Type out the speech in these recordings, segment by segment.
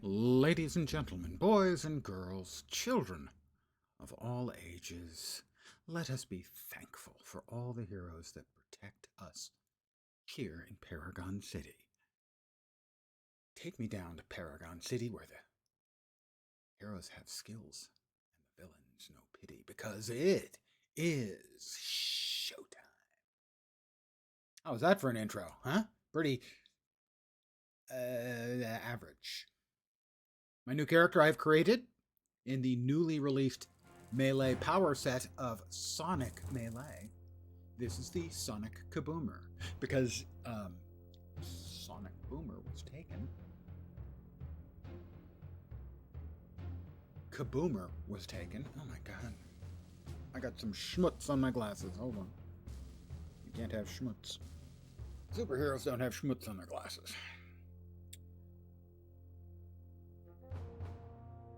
Ladies and gentlemen, boys and girls, children of all ages, let us be thankful for all the heroes that protect us here in Paragon City. Take me down to Paragon City where the heroes have skills and the villains no pity, because it is showtime. How was that for an intro, huh? Pretty average. My new character I've created in the newly released Melee power set of Sonic Melee. This is the Sonic Kaboomer, because Sonic Boomer was taken. Kaboomer was taken. Oh my god. I got some schmutz on my glasses. Hold on. You can't have schmutz. Superheroes don't have schmutz on their glasses.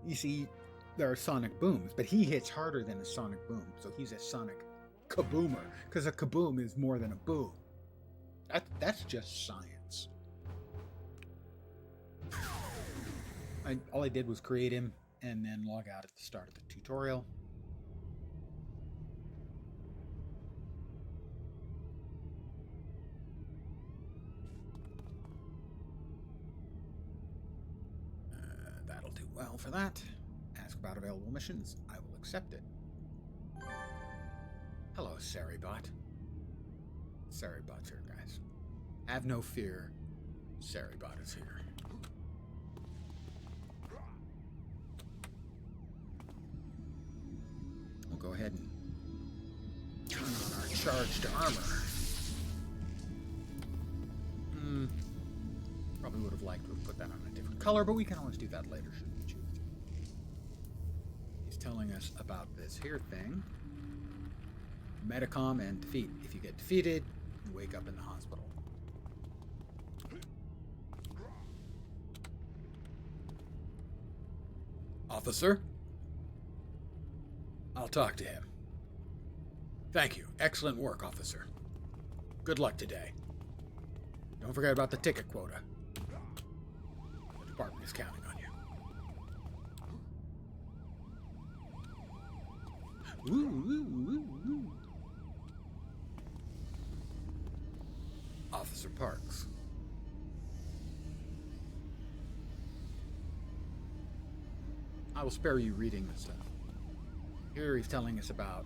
You see, there are Sonic Booms, but he hits harder than a Sonic Boom, so he's a Sonic Kaboomer, because a Kaboom is more than a boom. That's just science. All I did was create him and then log out at the start of the tutorial. That'll do well for that. Ask about available missions. I will accept it. Hello, Saribot. Saribot's here, guys. Have no fear. Saribot is here. We'll go ahead and turn on our charged armor. Probably would have liked to have put that on a different color, but we can always do that later should we choose to. He's telling us about this here thing. Metacom and defeat. If you get defeated, you wake up in the hospital. Officer? I'll talk to him. Thank you. Excellent work, officer. Good luck today. Don't forget about the ticket quota. The department is counting on you. Ooh. Officer Parks. I will spare you reading this stuff. Here he's telling us about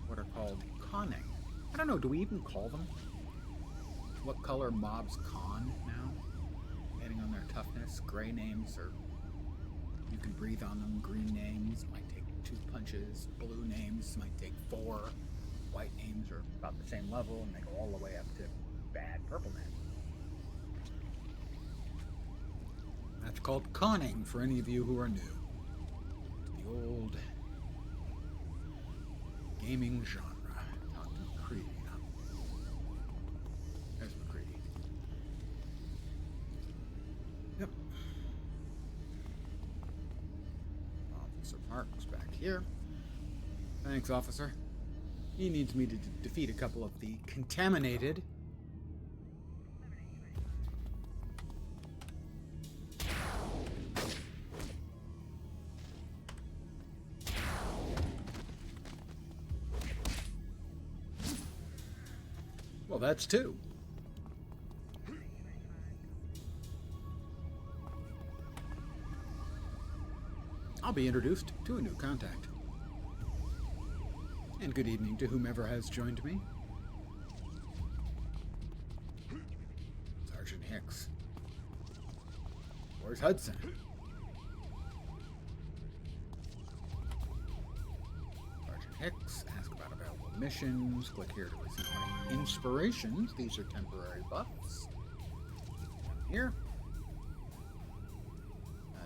what are called conning. I don't know, do we even call them? What color mobs con now? Depending on their toughness. Gray names are... you can breathe on them. Green names might take 2 punches. Blue names might take 4. White names are about the same level, and they go all the way up to bad purple names. That's called conning for any of you who are new to the old gaming genre. Talk to McCready now. There's McCready. Yep. Officer Parks back here. Thanks, officer. He needs me to defeat a couple of the contaminated. Well, that's 2. I'll be introduced to a new contact. And good evening to whomever has joined me. Sergeant Hicks. Where's Hudson? Sergeant Hicks, ask about available missions. Click here to receive my inspirations. These are temporary buffs. Here.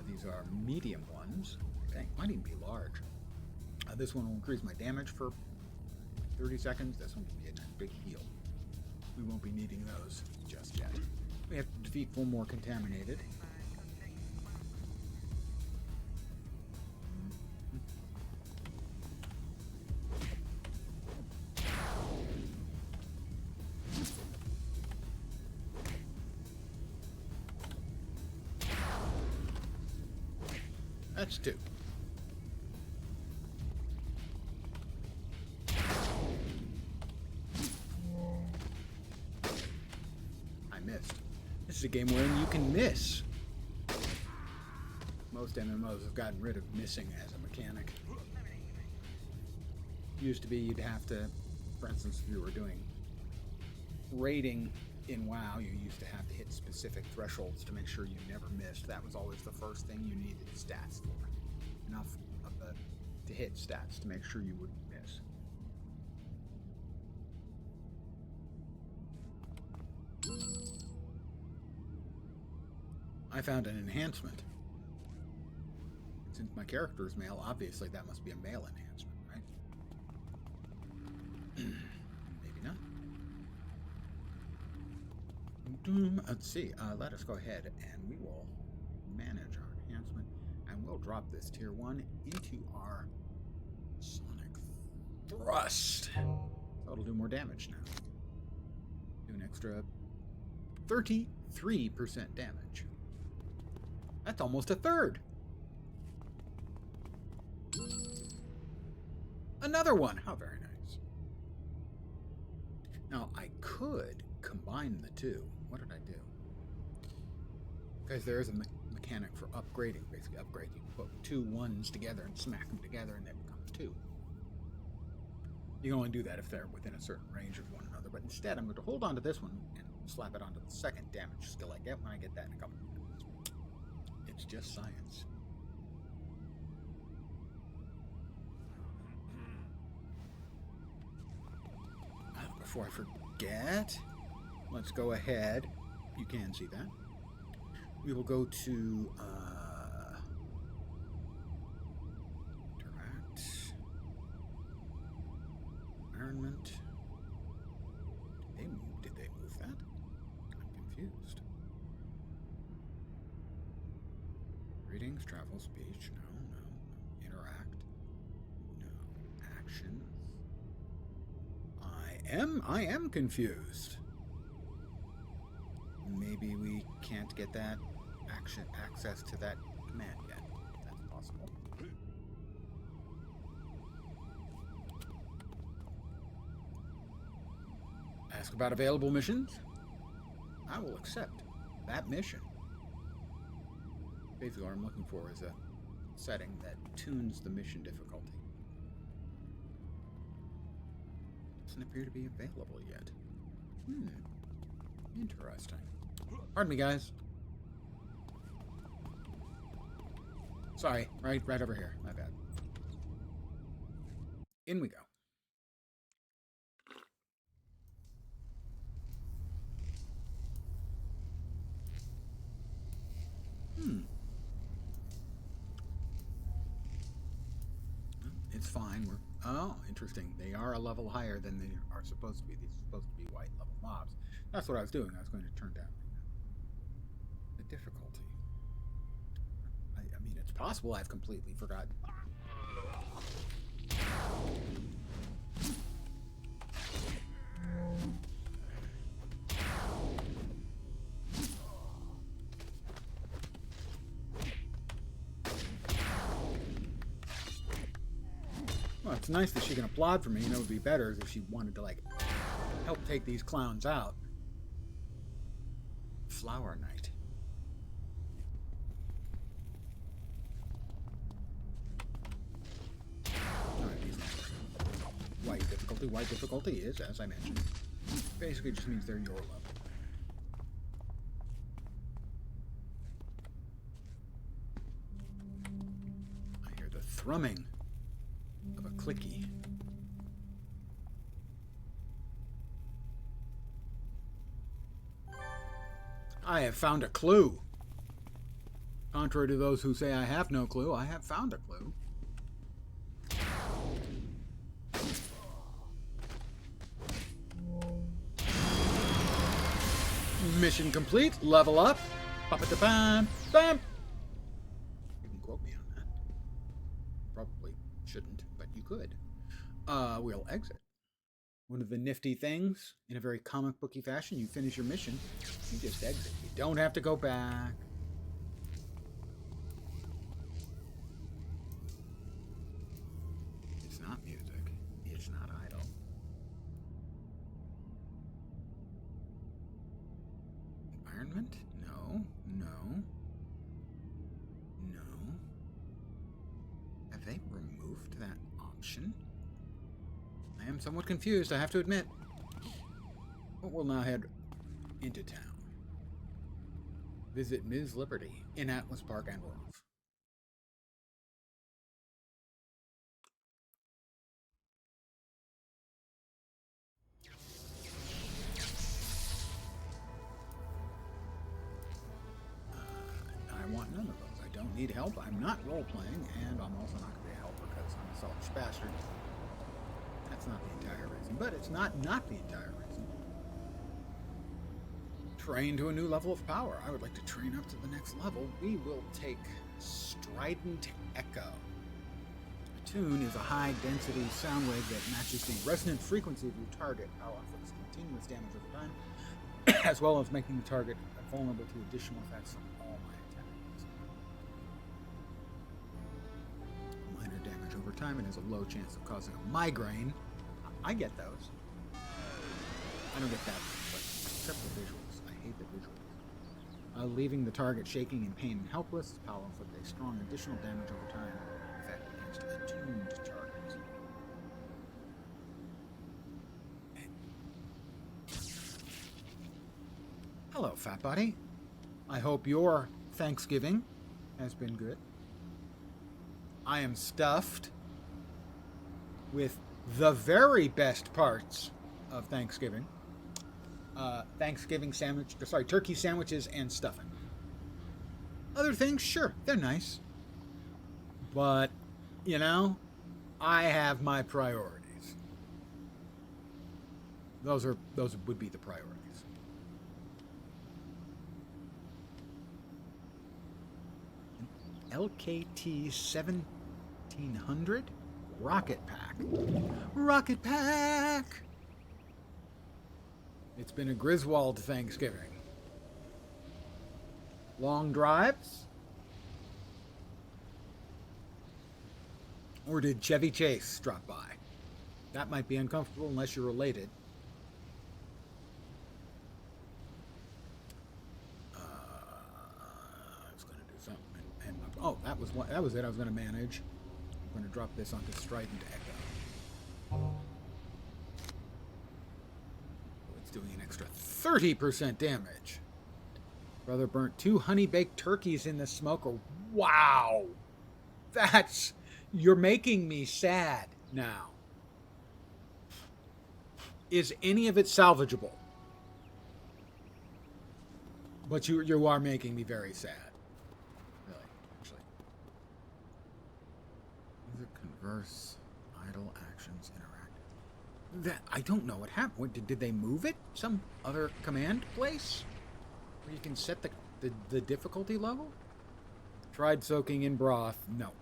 These are medium ones. Dang, might even be large. This one will increase my damage for 30 seconds. This one will be a big heal. We won't be needing those just yet. We have to defeat 4 more contaminated. That's 2. I missed. This is a game wherein you can miss. Most MMOs have gotten rid of missing as a mechanic. Used to be you'd have to, for instance, if you were doing raiding in WoW, you used to have to hit specific thresholds to make sure you never missed. That was always the first thing you needed stats for. Enough of the to hit stats to make sure you wouldn't miss. I found an enhancement. Since my character is male, obviously that must be a male enhancement, right? Maybe not. Let's see. Let us go ahead and we will manage our enhancement, and we'll drop this tier 1 into our sonic thrust. So it'll do more damage now. Do an extra 33% damage. That's almost a third. Another one. How very nice. Now, I could combine the two. What did I do? Because there is a mechanic for upgrading. Basically, upgrade. You put 2 1s together and smack them together, and that becomes 2. You can only do that if they're within a certain range of one another. But instead, I'm going to hold on to this one and slap it onto the second damage skill I get when I get that in a couple of minutes. It's just science. Before I forget, let's go ahead. You can see that. We will go to interact, environment. Did they move that? I'm confused. Greetings, travel, speech. No. Interact. No. Actions. I am confused. Maybe we can't get that access to that command yet. That's possible. Ask about available missions. I will accept that mission. Basically, what I'm looking for is a setting that tunes the mission difficulty. Doesn't appear to be available yet. Interesting. Pardon me, guys. Sorry, right over here. My bad. In we go. It's fine. Oh, interesting. They are a level higher than they are supposed to be. These are supposed to be white level mobs. That's what I was doing. I was going to turn down the difficulty. I mean, it's possible I've completely forgotten. Well, it's nice that she can applaud for me. You know, it would be better if she wanted to, like, help take these clowns out. Flower Knight. Alright, these white difficulty. White difficulty is, as I mentioned, basically just means they're your level. I hear the thrumming of a clicky. I have found a clue. Contrary to those who say I have no clue, I have found a clue. Mission complete. Level up. Bam, bam. You can quote me on that. Probably shouldn't, but you could. We'll exit. One of the nifty things, in a very comic booky fashion, you finish your mission, you just exit. You don't have to go back. is not music. Is not idle. Environment? No. No. No. Have they removed that option? I am somewhat confused, I have to admit. But we'll now head into town. Visit Ms. Liberty in Atlas Park and Wolf. I want none of those. I don't need help. I'm not role-playing, and I'm also not going to be a helper because I'm a selfish bastard. That's not the entire reason, but it's not the entire reason. Train to a new level of power. I would like to train up to the next level. We will take Strident Echo. A tune is a high-density sound wave that matches the resonant frequency of your target. Power inflicts continuous damage over time, as well as making the target vulnerable to additional effects from all my attacks. Minor damage over time and has a low chance of causing a migraine. I get those. I don't get that, but except the visuals. I hate the visuals. Leaving the target shaking in pain and helpless. Power inflict a strong additional damage over time effect against attuned targets. Hello, fat body. I hope your Thanksgiving has been good. I am stuffed with the very best parts of Thanksgiving. Turkey sandwiches and stuffing. Other things, sure, they're nice. But, you know, I have my priorities. Those would be the priorities. LKT 1700 Rocket Pack. Rocket Pack! It's been a Griswold Thanksgiving. Long drives? Or did Chevy Chase drop by? That might be uncomfortable unless you're related. I was going to do something. Oh, that was it. I was going to manage. I'm going to drop this onto Strident Echo. It's doing an extra 30% damage. Brother burnt 2 honey-baked turkeys in the smoker. Wow! You're making me sad now. Is any of it salvageable? But you are making me very sad. Really, actually. Music, converse, idle actions, interactive. I don't know what happened. What, did they move it? Some other command place? Where you can set the difficulty level? Tried soaking in broth. Nope.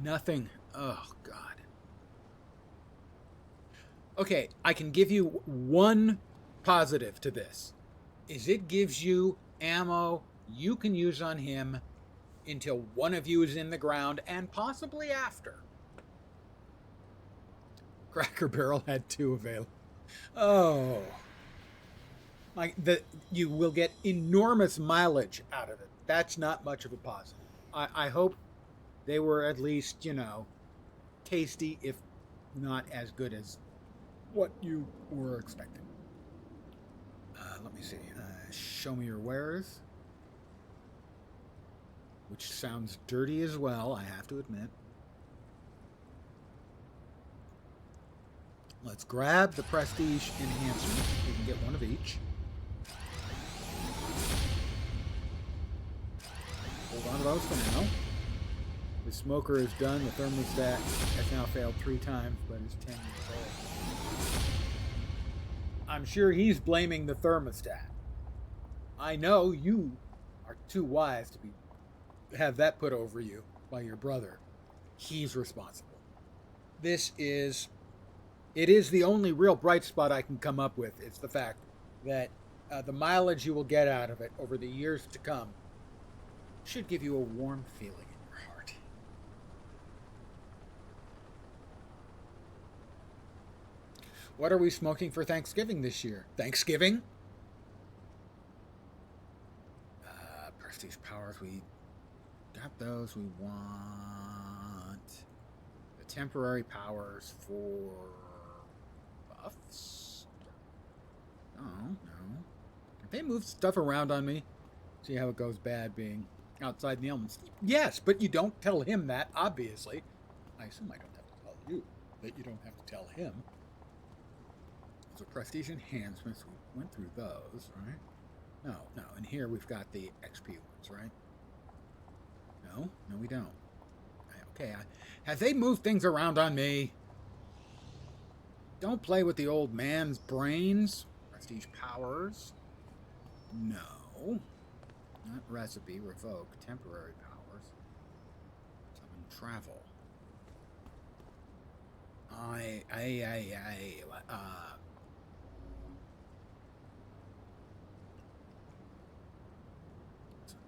Nothing. Oh, God. Okay, I can give you one positive to this. Is it gives you ammo you can use on him until one of you is in the ground and possibly after. Cracker Barrel had 2 available. Oh. You will get enormous mileage out of it. That's not much of a positive. I hope they were at least, tasty, if not as good as what you were expecting. Let me see. Show me your wares. Which sounds dirty as well, I have to admit. Let's grab the Prestige Enhancement. We can get one of each. Hold on to those for now. The smoker is done. The thermostat has now failed 3 times, but is 10 years old. I'm sure he's blaming the thermostat. I know you are too wise to have that put over you by your brother. He's responsible. It is the only real bright spot I can come up with. It's the fact that the mileage you will get out of it over the years to come should give you a warm feeling in your heart. What are we smoking for Thanksgiving this year? Thanksgiving? Prestige powers. We got those. We want the temporary powers for buffs. Oh, no. If they move stuff around on me, see how it goes bad being outside the elements. Yes, but you don't tell him that, obviously. I assume I don't have to tell you that you don't have to tell him. So prestige enhancements, we went through those, right? No, and here we've got the XP ones, right? No, we don't. Okay, have they moved things around on me? Don't play with the old man's brains. Prestige powers. No. Not recipe, revoke, temporary powers. Summon travel.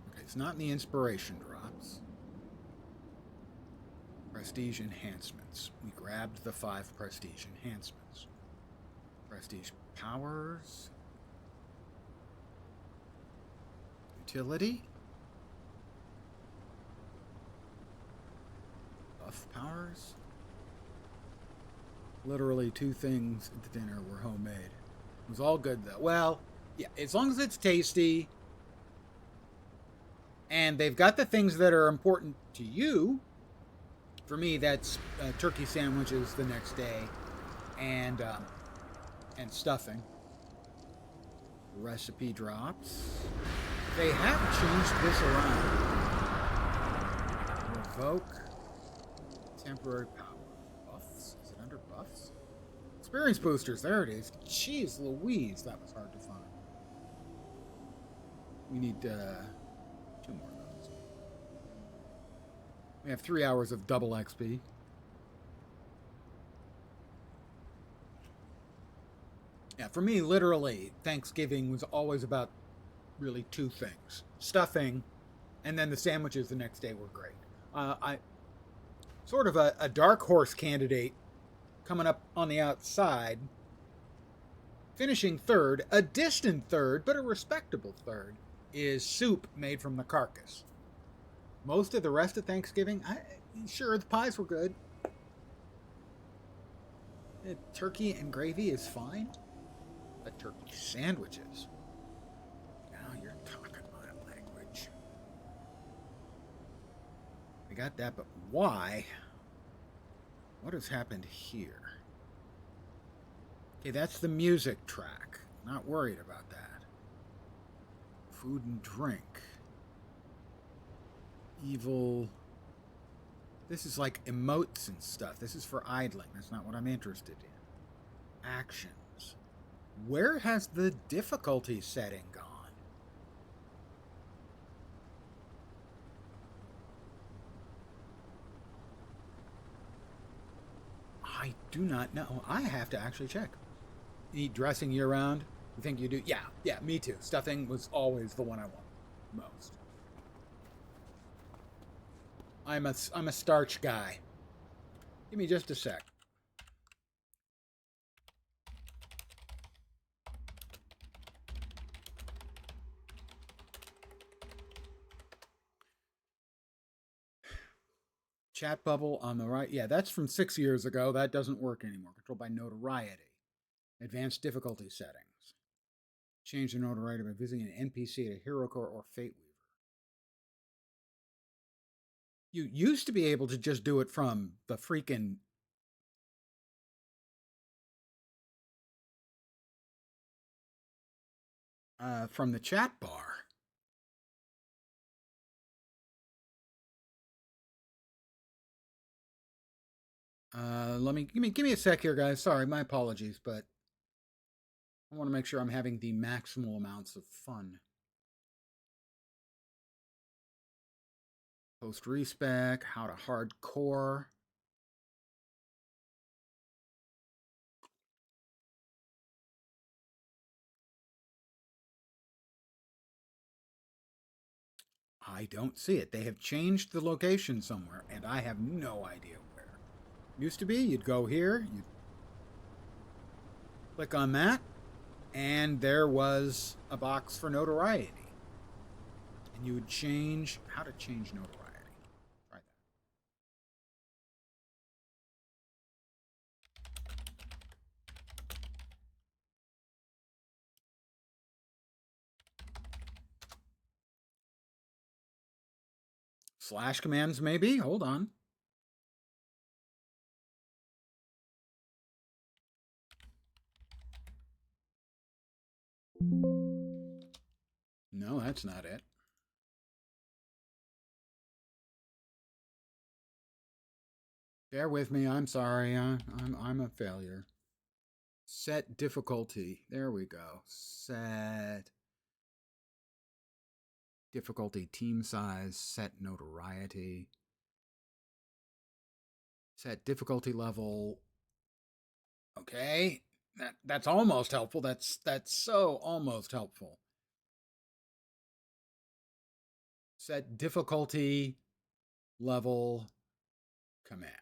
Okay, it's not in the inspiration drops. Prestige enhancements. We grabbed the 5 prestige enhancements. Prestige powers. Utility. Buff powers. Literally 2 things at the dinner were homemade. It was all good though. Well, yeah, as long as it's tasty. And they've got the things that are important to you. For me, that's turkey sandwiches the next day, and stuffing. Recipe drops. They have changed this around. Revoke. Temporary power. Buffs? Is it under buffs? Experience boosters. There it is. Jeez Louise, that was hard to find. We need 2 more of those. We have 3 hours of double XP. Yeah, for me, literally, Thanksgiving was always about really 2 things. Stuffing, and then the sandwiches the next day were great. I sort of a dark horse candidate coming up on the outside, finishing third, a distant third, but a respectable third, is soup made from the carcass. Most of the rest of Thanksgiving, sure, the pies were good. The turkey and gravy is fine. The turkey sandwiches. Now you're talking my language. We got that, but why? What has happened here? Okay, that's the music track. Not worried about that. Food and drink. Evil. This is like emotes and stuff. This is for idling. That's not what I'm interested in. Actions. Where has the difficulty setting gone? I do not know. I have to actually check. Eat dressing year round? You think you do? Yeah, me too. Stuffing was always the one I want most. I'm a starch guy. Give me just a sec. Chat bubble on the right. Yeah, that's from 6 years ago. That doesn't work anymore. Controlled by notoriety. Advanced difficulty settings. Change the notoriety by visiting an NPC at a hero core or Fate Weaver. You used to be able to just do it from the freaking from the chat bar. Give me a sec here, guys. Sorry, my apologies, but I want to make sure I'm having the maximal amounts of fun. Post respec, how to hardcore. I don't see it. They have changed the location somewhere, and I have no idea where. Used to be, you'd go here, Click on that, and there was a box for notoriety. And you would change how to change notoriety. Try that. Slash commands, maybe. Hold on. No, that's not it. Bear with me. I'm sorry. I'm a failure. Set difficulty. There we go. Set difficulty, team size, set notoriety, set difficulty level. Okay. That's almost helpful. That's so almost helpful. Set difficulty level command.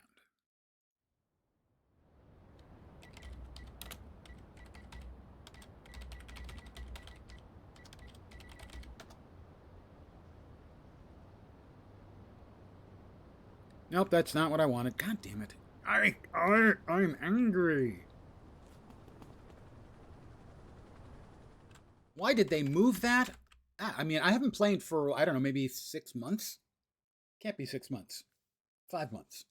Nope, that's not what I wanted. God damn it. I'm angry. Why did they move that? I mean, I haven't played for, I don't know, maybe 6 months? Can't be 6 months. 5 months.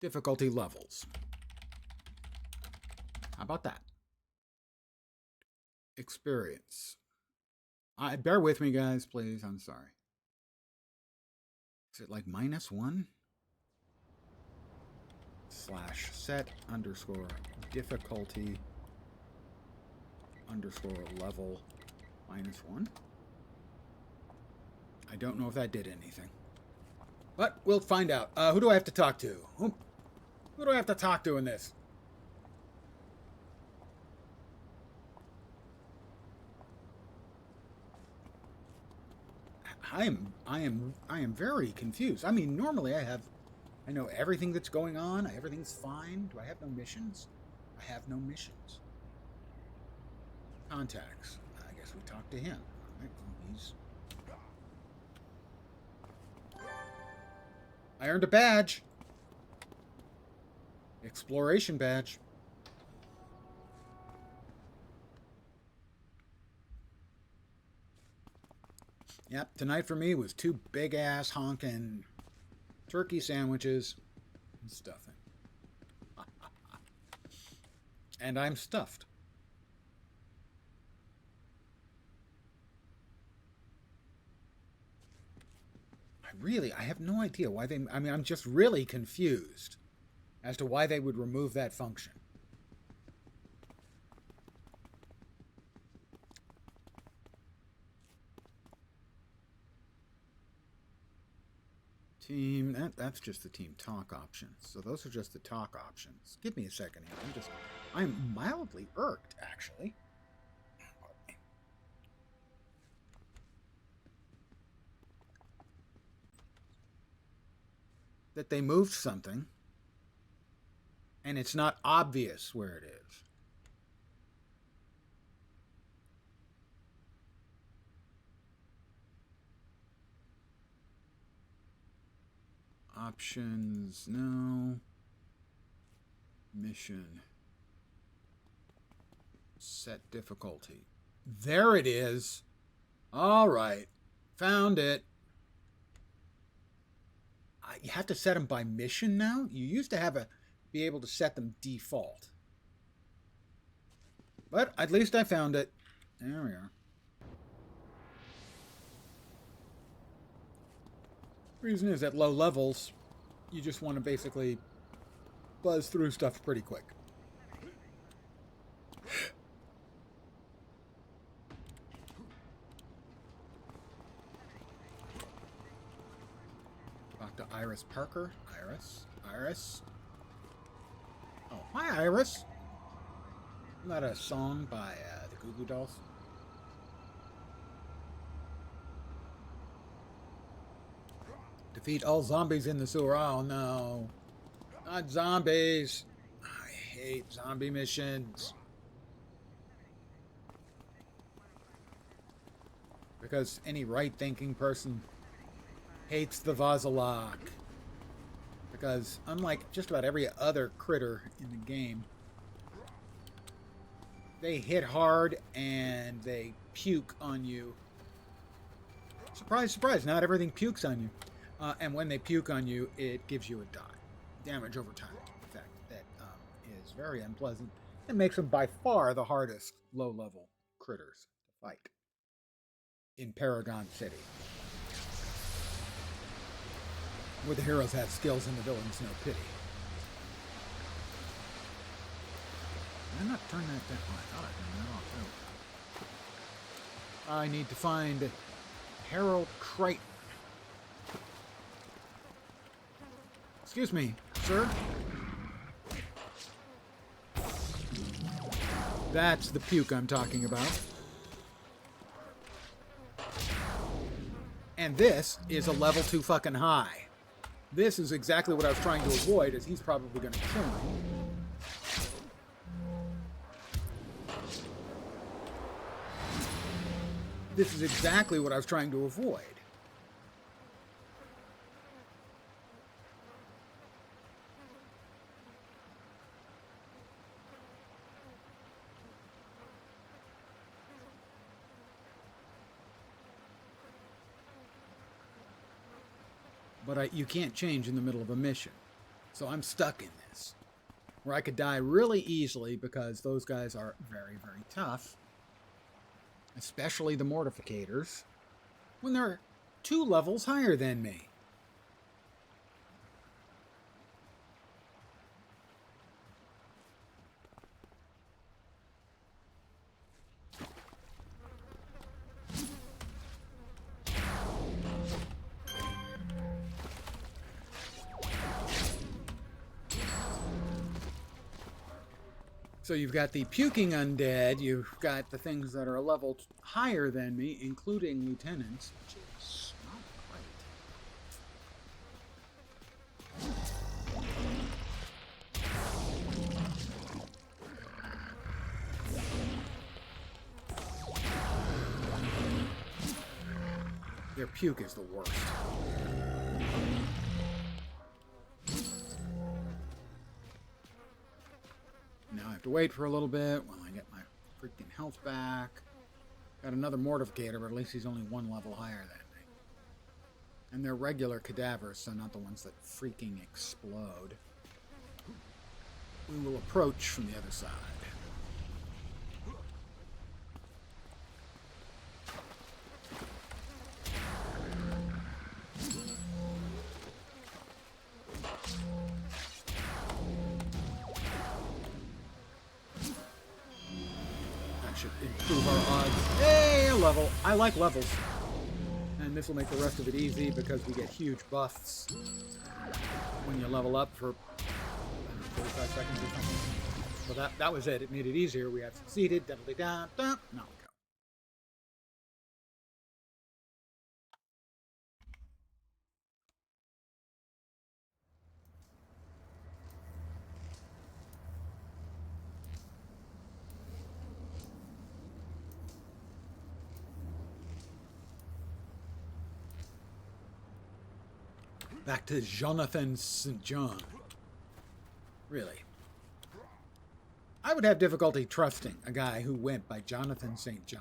Difficulty levels. How about that? Experience. Bear with me, guys, please. I'm sorry. Is it like -1? Slash set underscore difficulty underscore level -1. I don't know if that did anything. But we'll find out. Who do I have to talk to? Who do I have to talk to in this? I am very confused. I mean, normally I know everything that's going on. Everything's fine. Do I have no missions? I have no missions. Contacts. I guess we talk to him. All right, well, I earned a badge. Exploration badge. Yep, tonight for me was 2 big-ass honkin' turkey sandwiches and stuffing. And I'm stuffed. I have no idea why they... I mean, I'm just really confused as to why they would remove that function. Team, that's just the team talk options. So those are just the talk options. Give me a second here. I'm mildly irked, actually. That they moved something, and it's not obvious where it is. Options, no. Mission. Set difficulty. There it is. All right. Found it. You have to set them by mission now? You used to be able to set them default. But at least I found it. There we are. Reason is, at low levels, you just want to basically buzz through stuff pretty quick. Talk to Iris Parker. Iris. Oh, hi, Iris. Isn't that a song by the Goo Goo Dolls? Defeat all zombies in the sewer. Oh no. Not zombies. I hate zombie missions. Because any right-thinking person hates the Vazalak. Because unlike just about every other critter in the game, they hit hard and they puke on you. Surprise, surprise, not everything pukes on you. And when they puke on you, it gives you a damage over time effect that is very unpleasant and makes them by far the hardest low-level critters to fight in Paragon City. Where the heroes have skills and the villains no pity. Did I not turn that down? Oh, I thought I turned that off too. I need to find Harold Crichton. Excuse me, sir. That's the puke I'm talking about. And this is a level 2 fucking high. This is exactly what I was trying to avoid, as he's probably going to kill me. This is exactly what I was trying to avoid. But you can't change in the middle of a mission. So I'm stuck in this. Where I could die really easily because those guys are very, very tough. Especially the Mortificators. When they're 2 levels higher than me. So you've got the puking undead, you've got the things that are a level higher than me, including lieutenants, which is not great. Their puke is the worst. Now I have to wait for a little bit while I get my freaking health back. Got another Mortificator, but at least he's only 1 level higher than me. And they're regular cadavers, so not the ones that freaking explode. We will approach from the other side. Improve our odds. Hey, a level. I like levels. And this will make the rest of it easy because we get huge buffs when you level up for 45 seconds or something. So that was it. It made it easier. We have succeeded. Now we go. Back to Jonathan St. John. Really. I would have difficulty trusting a guy who went by Jonathan St. John.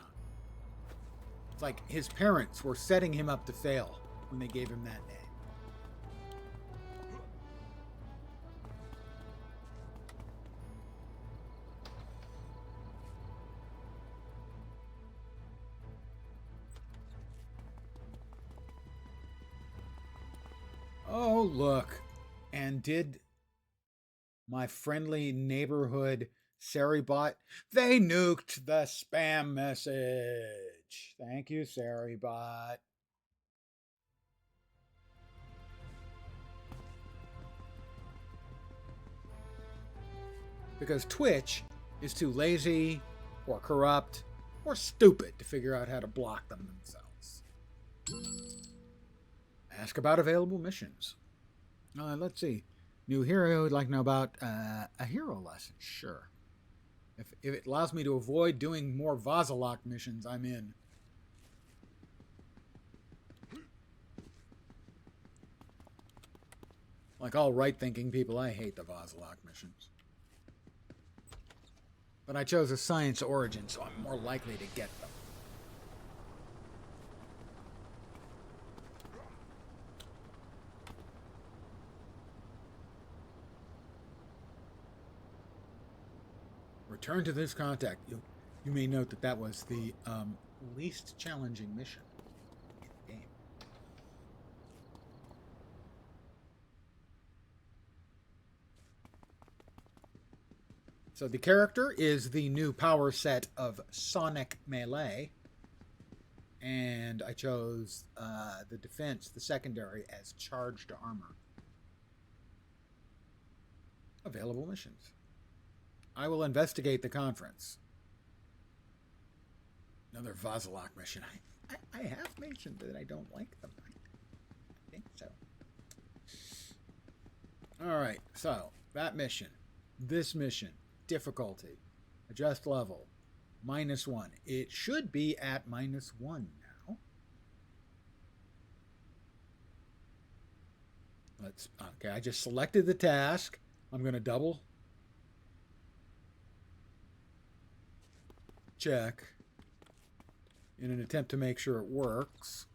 It's like his parents were setting him up to fail when they gave him that name. Oh, look. And did my friendly neighborhood Saribot? They nuked the spam message. Thank you, Saribot. Because Twitch is too lazy or corrupt or stupid to figure out how to block them themselves. Ask about available missions. Let's see. New hero would like to know about a hero lesson. Sure. If it allows me to avoid doing more Vazalok missions, I'm in. Like all right-thinking people, I hate the Vazalok missions. But I chose a science origin, so I'm more likely to get them. Return to this contact. You may note that that was the least challenging mission in the game. So the character is the new power set of Sonic Melee. And I chose the defense, the secondary, as charged armor. Available missions. I will investigate the conference. Another Vazalok mission. I have mentioned that I don't like them. I think so. Alright, so that mission. This mission. Difficulty. Adjust level. -1. It should be at -1 now. Okay, I just selected the task. I'm going to double check in an attempt to make sure it works.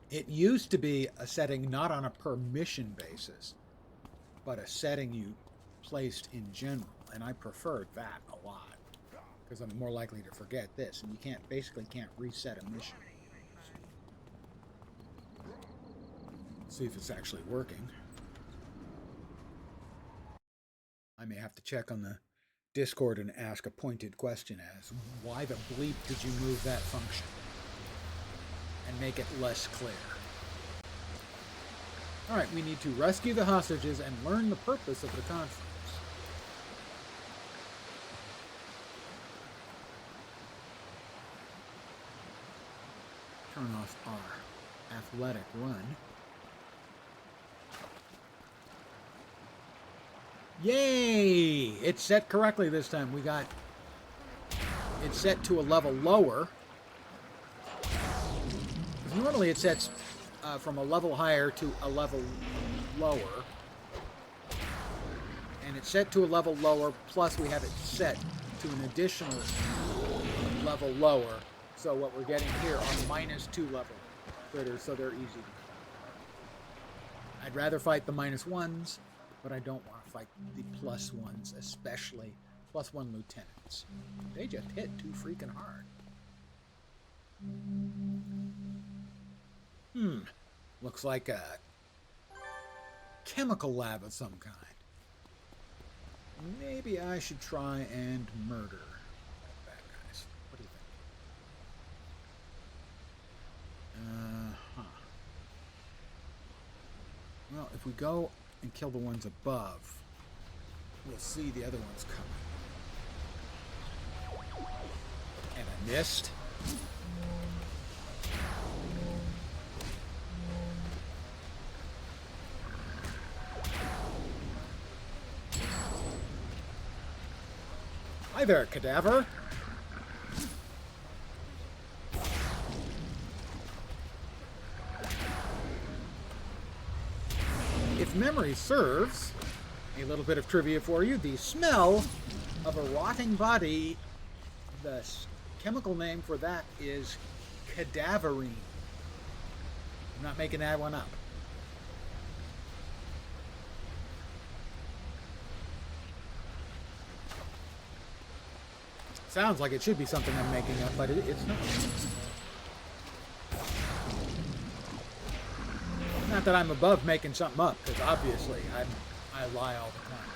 It used to be a setting not on a per mission basis, but a setting you placed in general, and I preferred that a lot because I'm more likely to forget this, and you basically can't reset a mission. Let's see if it's actually working. I may have to check on the Discord and ask a pointed question as, why the bleep did you move that function? And make it less clear. Alright, we need to rescue the hostages and learn the purpose of the conference. Turn off our athletic run. Yay! It's set correctly this time. We got it set to a level lower. Normally it sets from a level higher to a level lower. And it's set to a level lower, plus we have it set to an additional level lower. So what we're getting here are -2 level critters, so they're easy. I'd rather fight the -1s, but I don't want to fight the +1s, especially +1 lieutenants. They just hit too freaking hard. Looks like a chemical lab of some kind. Maybe I should try and murder bad guys. What do you think? Well, if we go and kill the ones above, we'll see the other ones coming. And I missed. Hi there, cadaver. If memory serves, a little bit of trivia for you, the smell of a rotting body, the chemical name for that is cadaverine. I'm not making that one up. Sounds like it should be something I'm making up, but it's not. Not that I'm above making something up, because obviously I lie all the time.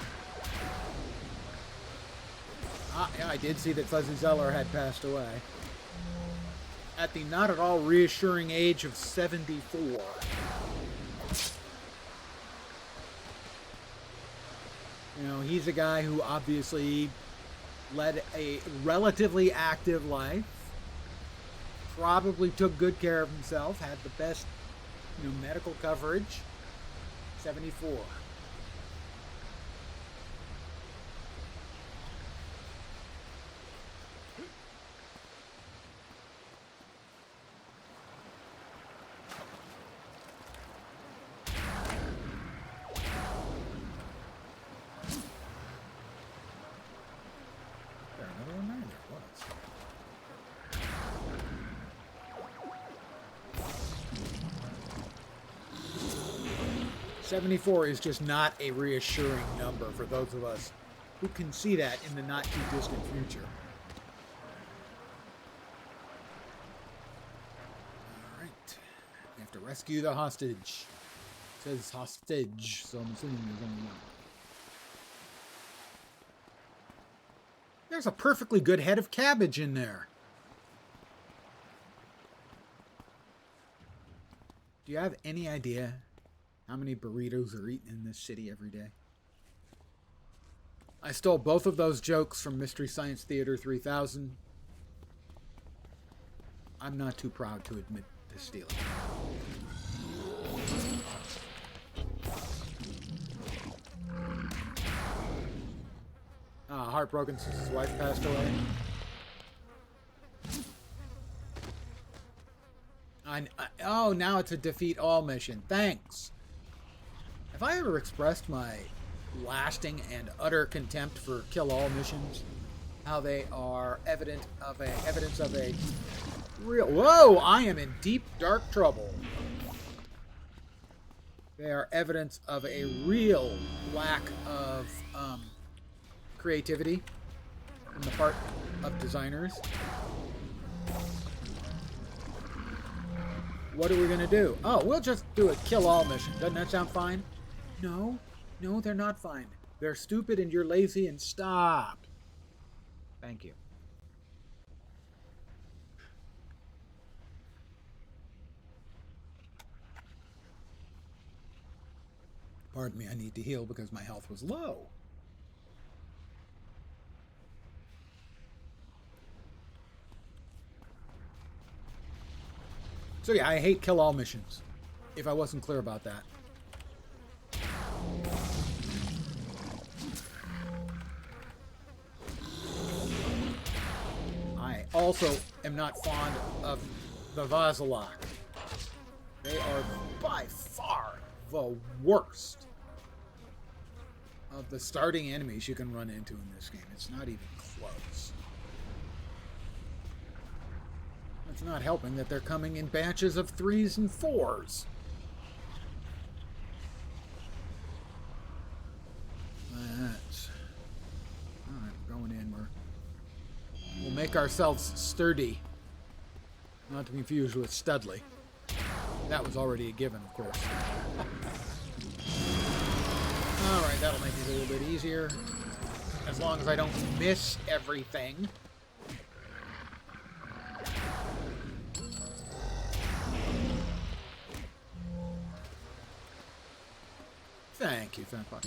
Yeah, I did see that Fuzzy Zeller had passed away. At the not at all reassuring age of 74. You know, he's a guy who obviously led a relatively active life. Probably took good care of himself, had the best, medical coverage. 74. There, another one there? There was. 74 is just not a reassuring number for those of us who can see that in the not too distant future. Alright. We have to rescue the hostage. It says hostage, so I'm assuming there's only one. There's a perfectly good head of cabbage in there. Do you have any idea how many burritos are eaten in this city every day? I stole both of those jokes from Mystery Science Theater 3000. I'm not too proud to admit to stealing. Heartbroken since his wife passed away. Oh, now it's a defeat all mission. Thanks. Have I ever expressed my lasting and utter contempt for kill all missions? How they are evidence of a real... Whoa! I am in deep, dark trouble. They are evidence of a real lack of creativity on the part of designers. What are we going to do? Oh, we'll just do a kill-all mission. Doesn't that sound fine? No, they're not fine. They're stupid and you're lazy and stop. Thank you. Pardon me, I need to heal because my health was low. So yeah, I hate kill-all missions, if I wasn't clear about that. I also am not fond of the Vasilok. They are by far the worst of the starting enemies you can run into in this game. It's not even close. It's not helping that they're coming in batches of 3s and 4s. That's... Alright, we're going in. We'll make ourselves sturdy. Not to be confused with Studley. That was already a given, of course. Alright, that'll make it a little bit easier. As long as I don't miss everything. Thank you, Fatbuck.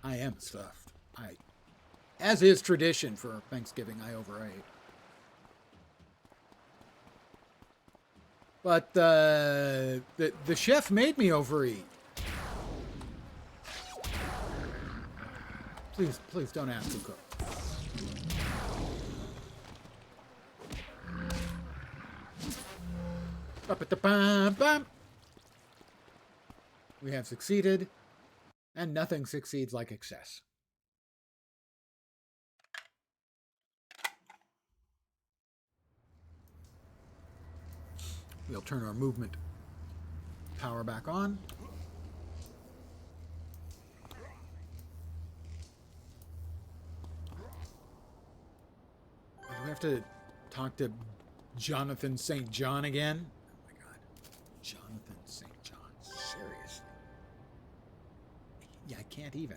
I am stuffed. As is tradition for Thanksgiving, I overate. But the chef made me overeat. Please don't ask who cooked. We have succeeded, and nothing succeeds like excess. We'll turn our movement power back on. Do we have to talk to Jonathan St. John again? Oh my god. Jonathan St. John. Seriously. Yeah, I can't even.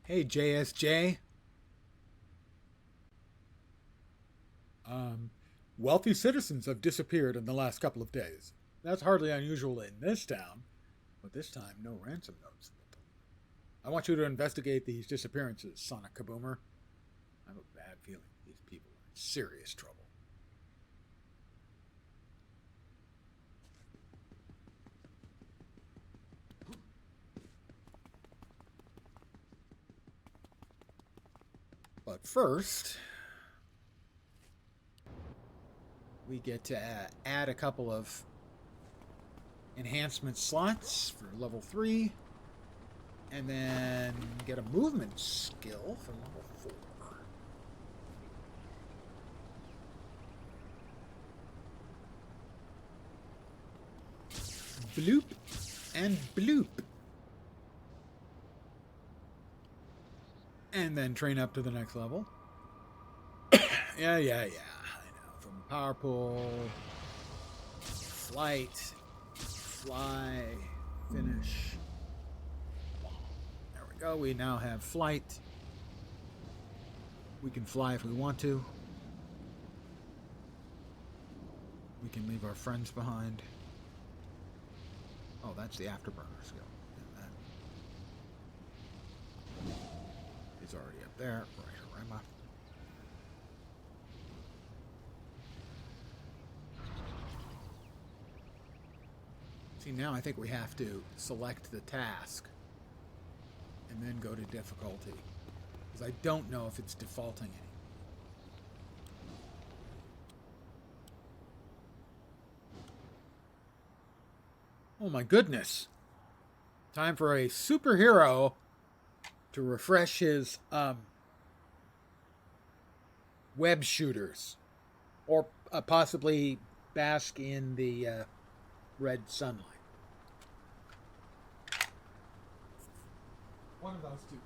Hey, JSJ. Wealthy citizens have disappeared in the last couple of days. That's hardly unusual in this town, but this time no ransom notes. I want you to investigate these disappearances, Sonic Kaboomer. I have a bad feeling these people are in serious trouble. But first, we get to add a couple of enhancement slots for level 3, and then get a movement skill for level 4. Bloop and bloop. And then train up to the next level. Yeah, I know. From power pull, flight, fly, finish. There we go. We now have flight. We can fly if we want to. We can leave our friends behind. Oh, that's the afterburner skill. And that is already up there. Right, Rama. See, now I think we have to select the task and then go to difficulty, because I don't know if it's defaulting any. Oh my goodness. Time for a superhero to refresh his web shooters, or possibly bask in the red sunlight. One of those two.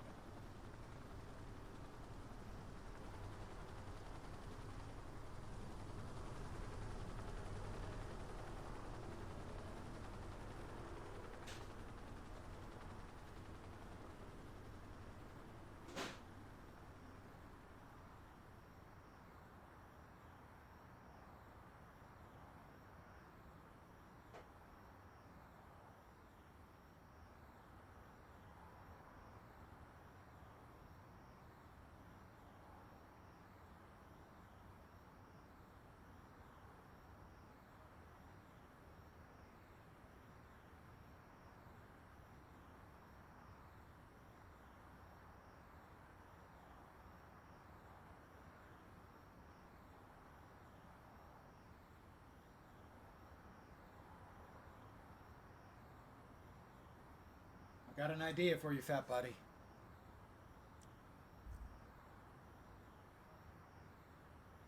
Got an idea for you, fat buddy.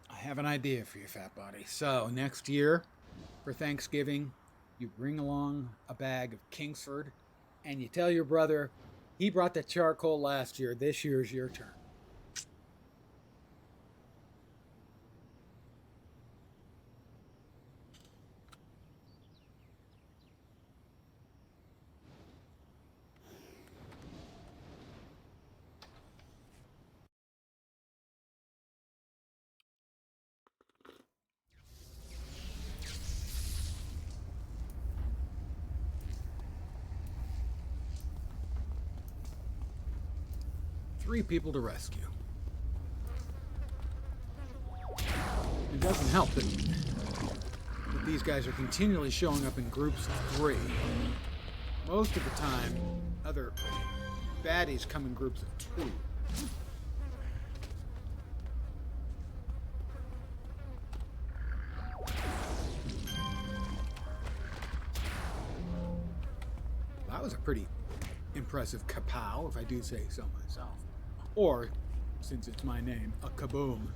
I have an idea for you, fat buddy. So, next year, for Thanksgiving, you bring along a bag of Kingsford, and you tell your brother, he brought the charcoal last year, this year's your turn. Three people to rescue. It doesn't help that these guys are continually showing up in groups of 3. Most of the time, other baddies come in groups of 2. That was a pretty impressive kapow, if I do say so myself. Or, since it's my name, a kaboom.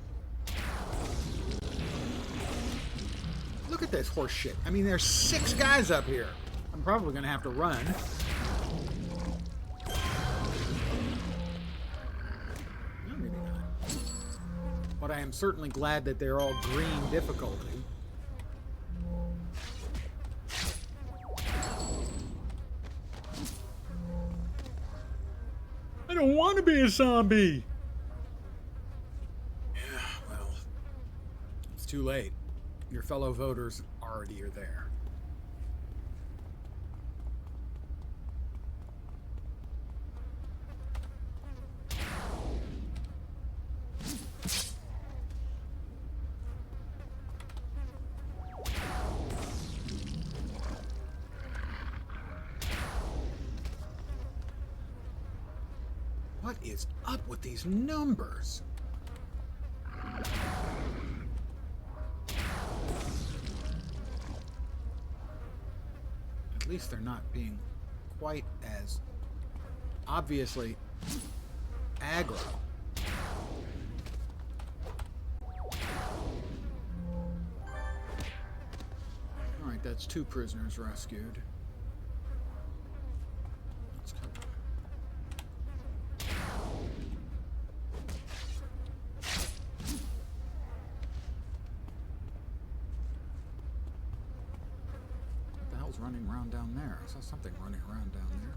Look at this horse shit. I mean, there's 6 guys up here. I'm probably going to have to run. No, maybe not. But I am certainly glad that they're all green difficulty. I don't want to be a zombie. Yeah, well, it's too late. Your fellow voters already are there. What is up with these numbers? At least they're not being quite as obviously aggro. Alright, that's 2 prisoners rescued. Let's cover. Running around down there. I saw something running around down there.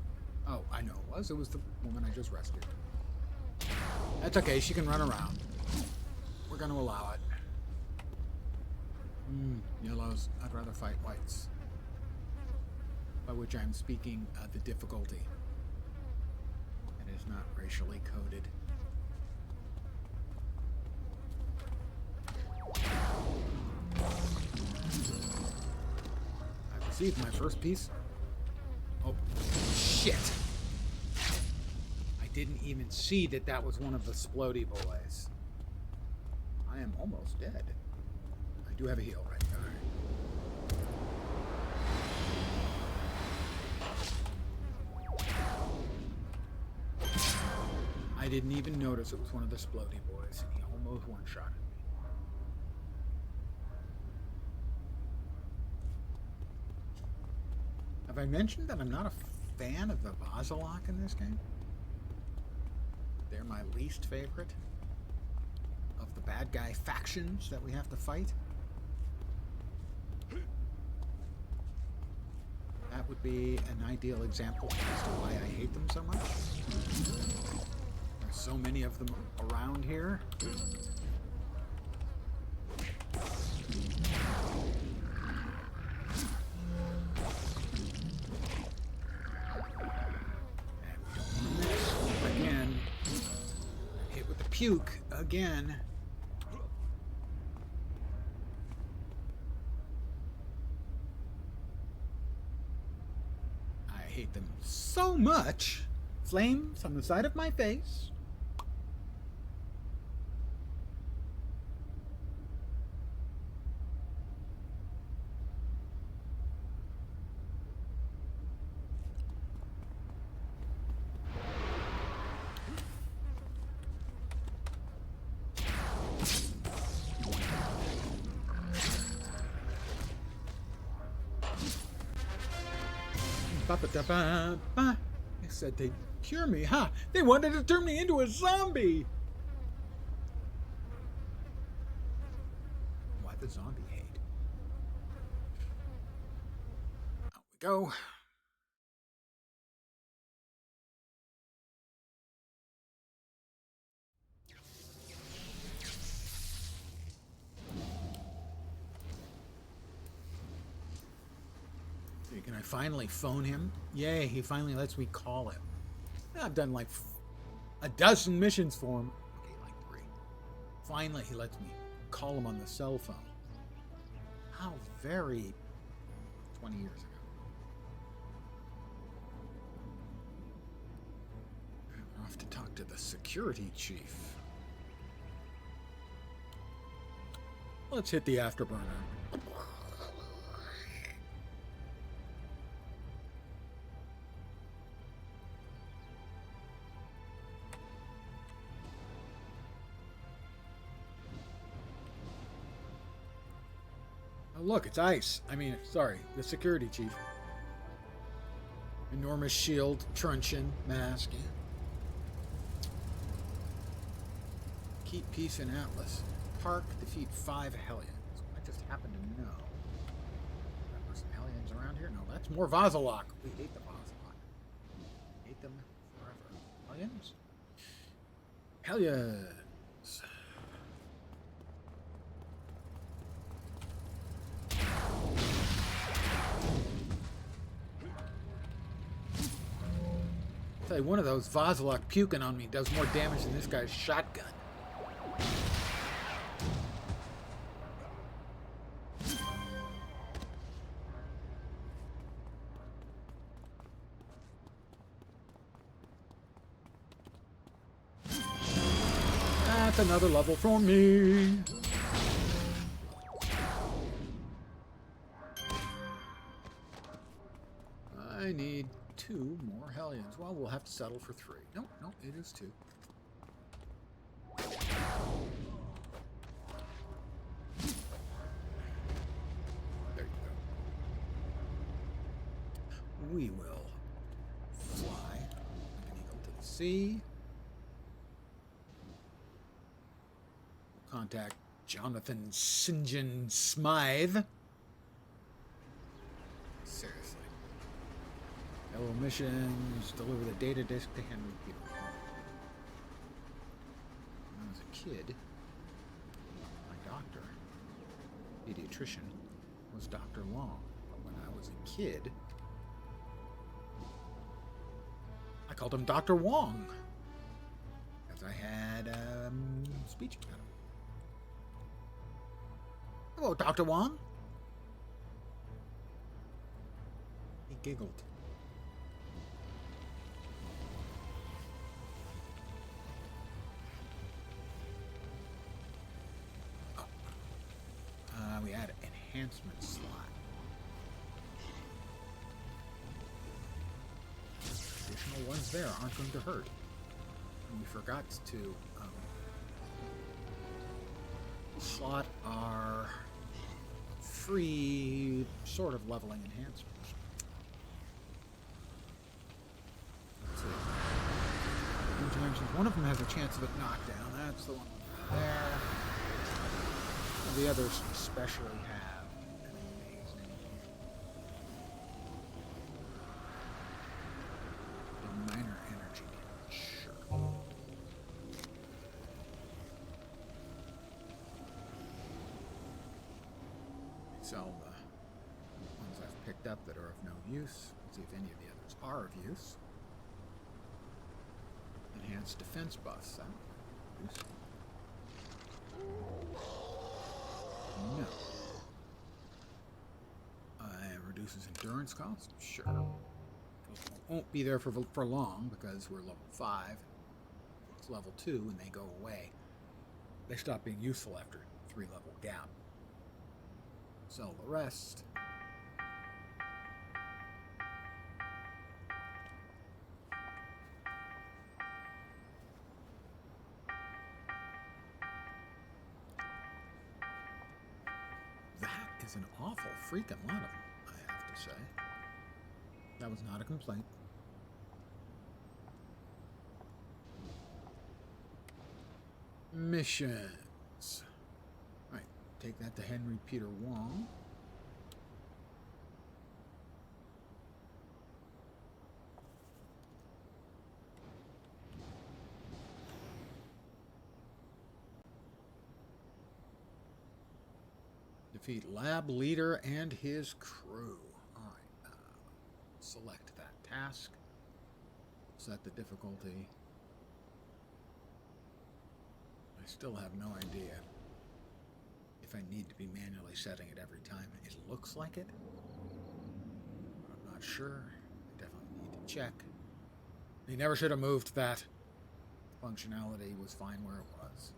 Oh, I know it was. It was the woman I just rescued. That's okay. She can run around. We're going to allow it. Yellows. I'd rather fight whites. By which I'm speaking the difficulty. It is not racially coded. My first piece. Oh, shit. I didn't even see that that was one of the Splody boys. I am almost dead. I do have a heal right there. I didn't even notice it was one of the Splody boys, and he almost one-shotted me. Have I mentioned that I'm not a fan of the Vazalok in this game? They're my least favorite of the bad guy factions that we have to fight. That would be an ideal example as to why I hate them so much. There's so many of them around here. Puke again. I hate them so much. Flames on the side of my face. They said they'd cure me, huh? They wanted to turn me into a zombie! Why the zombie hate? Out we go. Can I finally phone him? Yay, he finally lets me call him. I've done like a dozen missions for him. Okay, like 3. Finally, he lets me call him on the cell phone. How very 20 years ago. I'm off to talk to the security chief. Let's hit the afterburner. Oh, look, it's Ice. I mean, sorry, the security chief. Enormous shield, truncheon, mask. Keep peace in Atlas. Park, defeat 5 Hellions. I just happen to know. There were some Hellions around here? No, that's more Vazalok. We hate the Vazalok. Hate them forever. Hellions? Hellions. Tell you, one of those Vazalok puking on me does more damage than this guy's shotgun. That's another level for me. I need 2 more Hellions. Well, we'll have to settle for 3. No, it is 2. There you go. We will fly like an eagle to the sea. Contact Jonathan St. John Smythe. Seriously. Yellow missions, deliver the data disk to Henry Peter. When I was a kid, my doctor, pediatrician, was Dr. Long. But when I was a kid, I called him Dr. Wong. Because I had speech impediment. Hello, Dr. Wong. He giggled. Oh. We had an enhancement slot. Additional ones there aren't going to hurt. And we forgot to slot our free sort of leveling enhancements. Let's see. One of them has a chance of a knockdown. That's the one there. And the others especially have an amazing minor energy damage. Sure. Sell the ones I've picked up that are of no use. Let's see if any of the others are of use. Enhanced defense buffs. No. It reduces endurance cost. Sure. Won't be there for long because we're level 5. It's level 2 and they go away. They stop being useful after 3-level gap. Sell the rest. That is an awful freaking lot of them, I have to say. That was not a complaint. Missions. Right, take that to Henry Peter Wong. Defeat lab leader and his crew. Alright, select that task. Set the difficulty. I still have no idea if I need to be manually setting it every time. It looks like it. But I'm not sure. I definitely need to check. He never should have moved that. Functionality was fine where it was.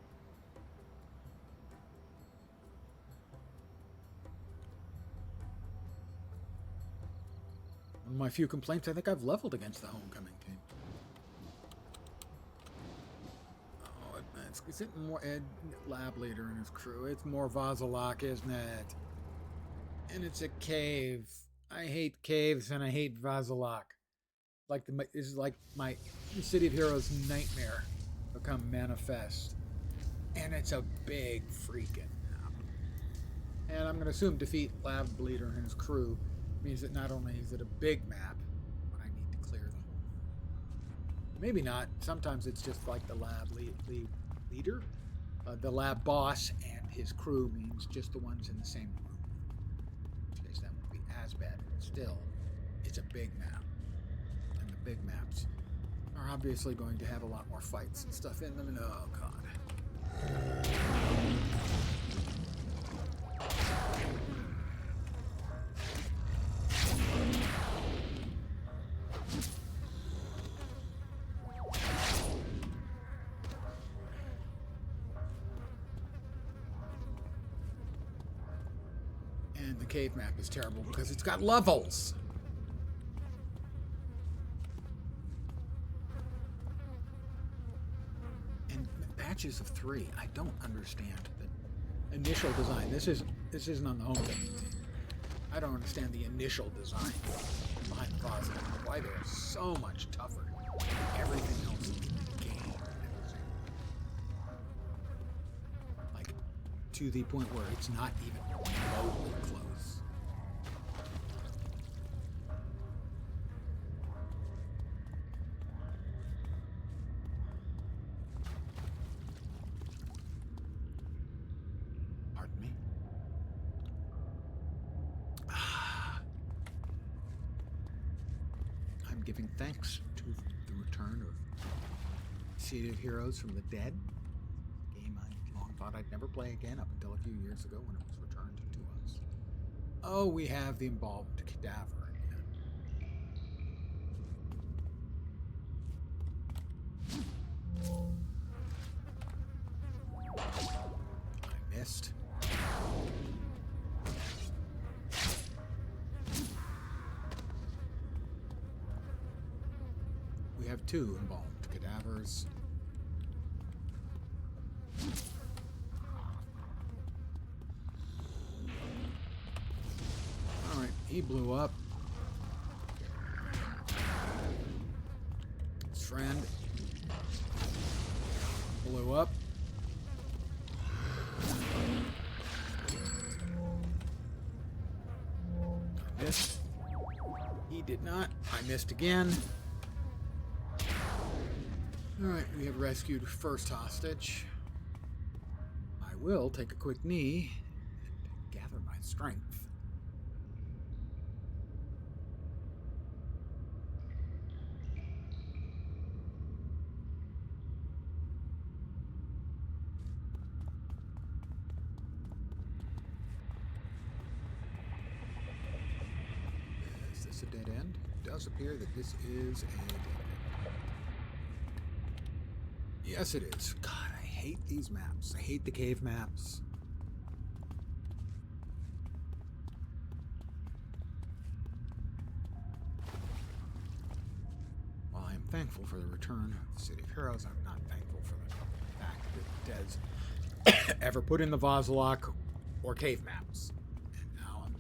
One of my few complaints, I think I've leveled against the homecoming team. Oh, is it more Ed lab leader and his crew? It's more Vazalok, isn't it? And it's a cave. I hate caves and I hate Vazalok. Like this is like my City of Heroes nightmare become manifest. And it's a big freaking map. And I'm going to assume defeat lab leader and his crew means that not only is it a big map, but I need to clear the whole Maybe not. Sometimes it's just like the lab leader. The lab boss and his crew means just the ones in the same room. In which case that won't be as bad. But still, it's a big map. And the big maps are obviously going to have a lot more fights and stuff in them. And oh god. And the cave map is terrible because it's got levels. And patches of 3. I don't understand the initial design. This isn't on the home page. I don't understand the initial design behind the puzzle. Why they're so much tougher than everything else in the game. Like, to the point where it's not even remotely close. Pardon me? I'm giving thanks to the return of Seated Heroes from the Dead. A game I long thought I'd never play again up until a few years ago when it was returned to us. Oh, we have the embalmed cadaver again. I missed. We have 2 embalmed cadavers. Alright, he blew up. His friend blew up. I missed. He did not. I missed again. Alright, we have rescued first hostage. I will take a quick knee and gather my strength. Is this a dead end? It does appear that this is a dead end. Yes, it is. God, I hate these maps. I hate the cave maps. While I am thankful for the return of the City of Heroes, I'm not thankful for the fact that Des ever put in the Vazalok or cave maps. And now I'm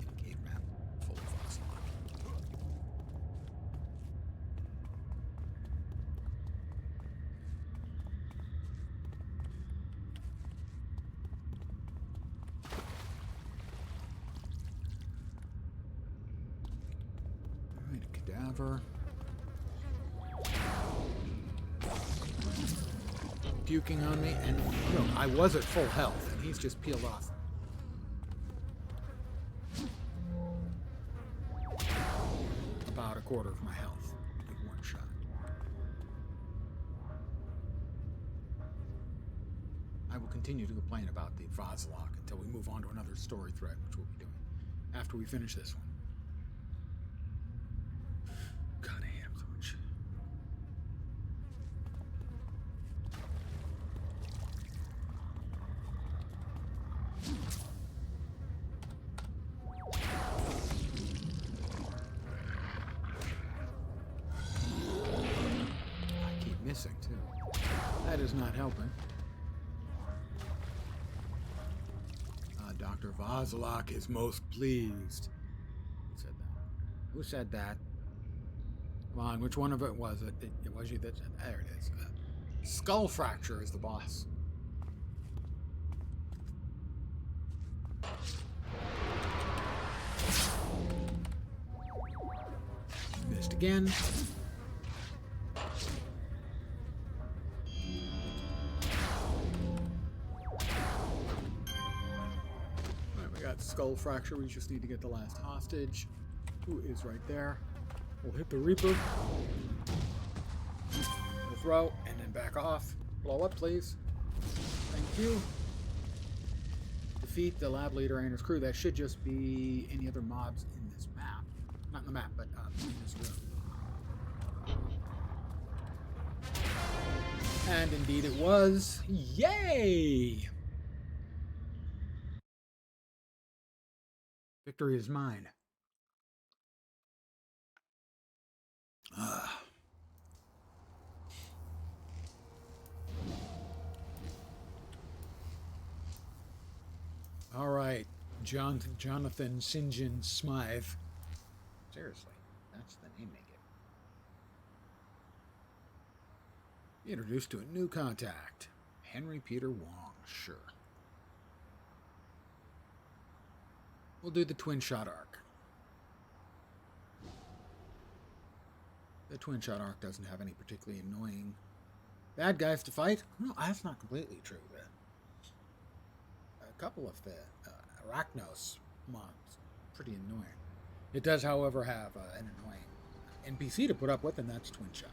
in a cave map full of Vazalok. Cadaver. Puking on me, and no, I was at full health, and he's just peeled off. About a quarter of my health with one shot. I will continue to complain about the Vazalok until we move on to another story thread, which we'll be doing after we finish this one. God, I hate him so much. I keep missing, too. That is not helping. Dr. Vazalok is most pleased. Who said that? Who said that? Come on, which one of it was it? It was you that said, there it is. Skull Fracture is the boss. Missed again. skull fracture. We just need to get the last hostage, who is right there. We'll hit the Reaper. We'll throw, and then back off. Blow up, please. Thank you. Defeat the lab leader and his crew. That should just be any other mobs in this map. Not in the map, but in this room. And indeed it was. Yay! Victory is mine. All right, Jonathan St. John Smythe. Seriously, that's the name they give. Introduced to a new contact, Henry Peter Wong. Sure. We'll do the twin shot arc. The twin shot arc doesn't have any particularly annoying bad guys to fight. No, that's not completely true. A couple of the Arachnos mobs pretty annoying. It does, however, have an annoying NPC to put up with, and that's twin shot.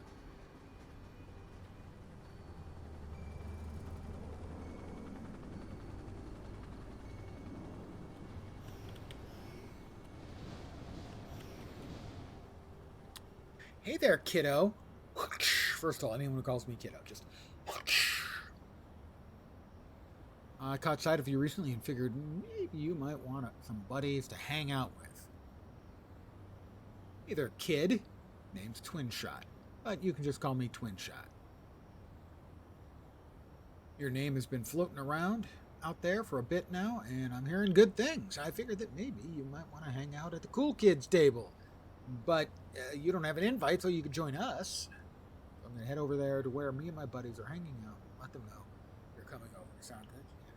Hey there, kiddo. First of all, anyone who calls me kiddo, just... I caught sight of you recently and figured maybe you might want some buddies to hang out with. Either kid, name's Twin Shot, but you can just call me Twin Shot. Your name has been floating around out there for a bit now, and I'm hearing good things. I figured that maybe you might want to hang out at the cool kids table. But you don't have an invite, so you could join us. I'm going to head over there to where me and my buddies are hanging out. Let them know you're coming over. Sound good? Yeah,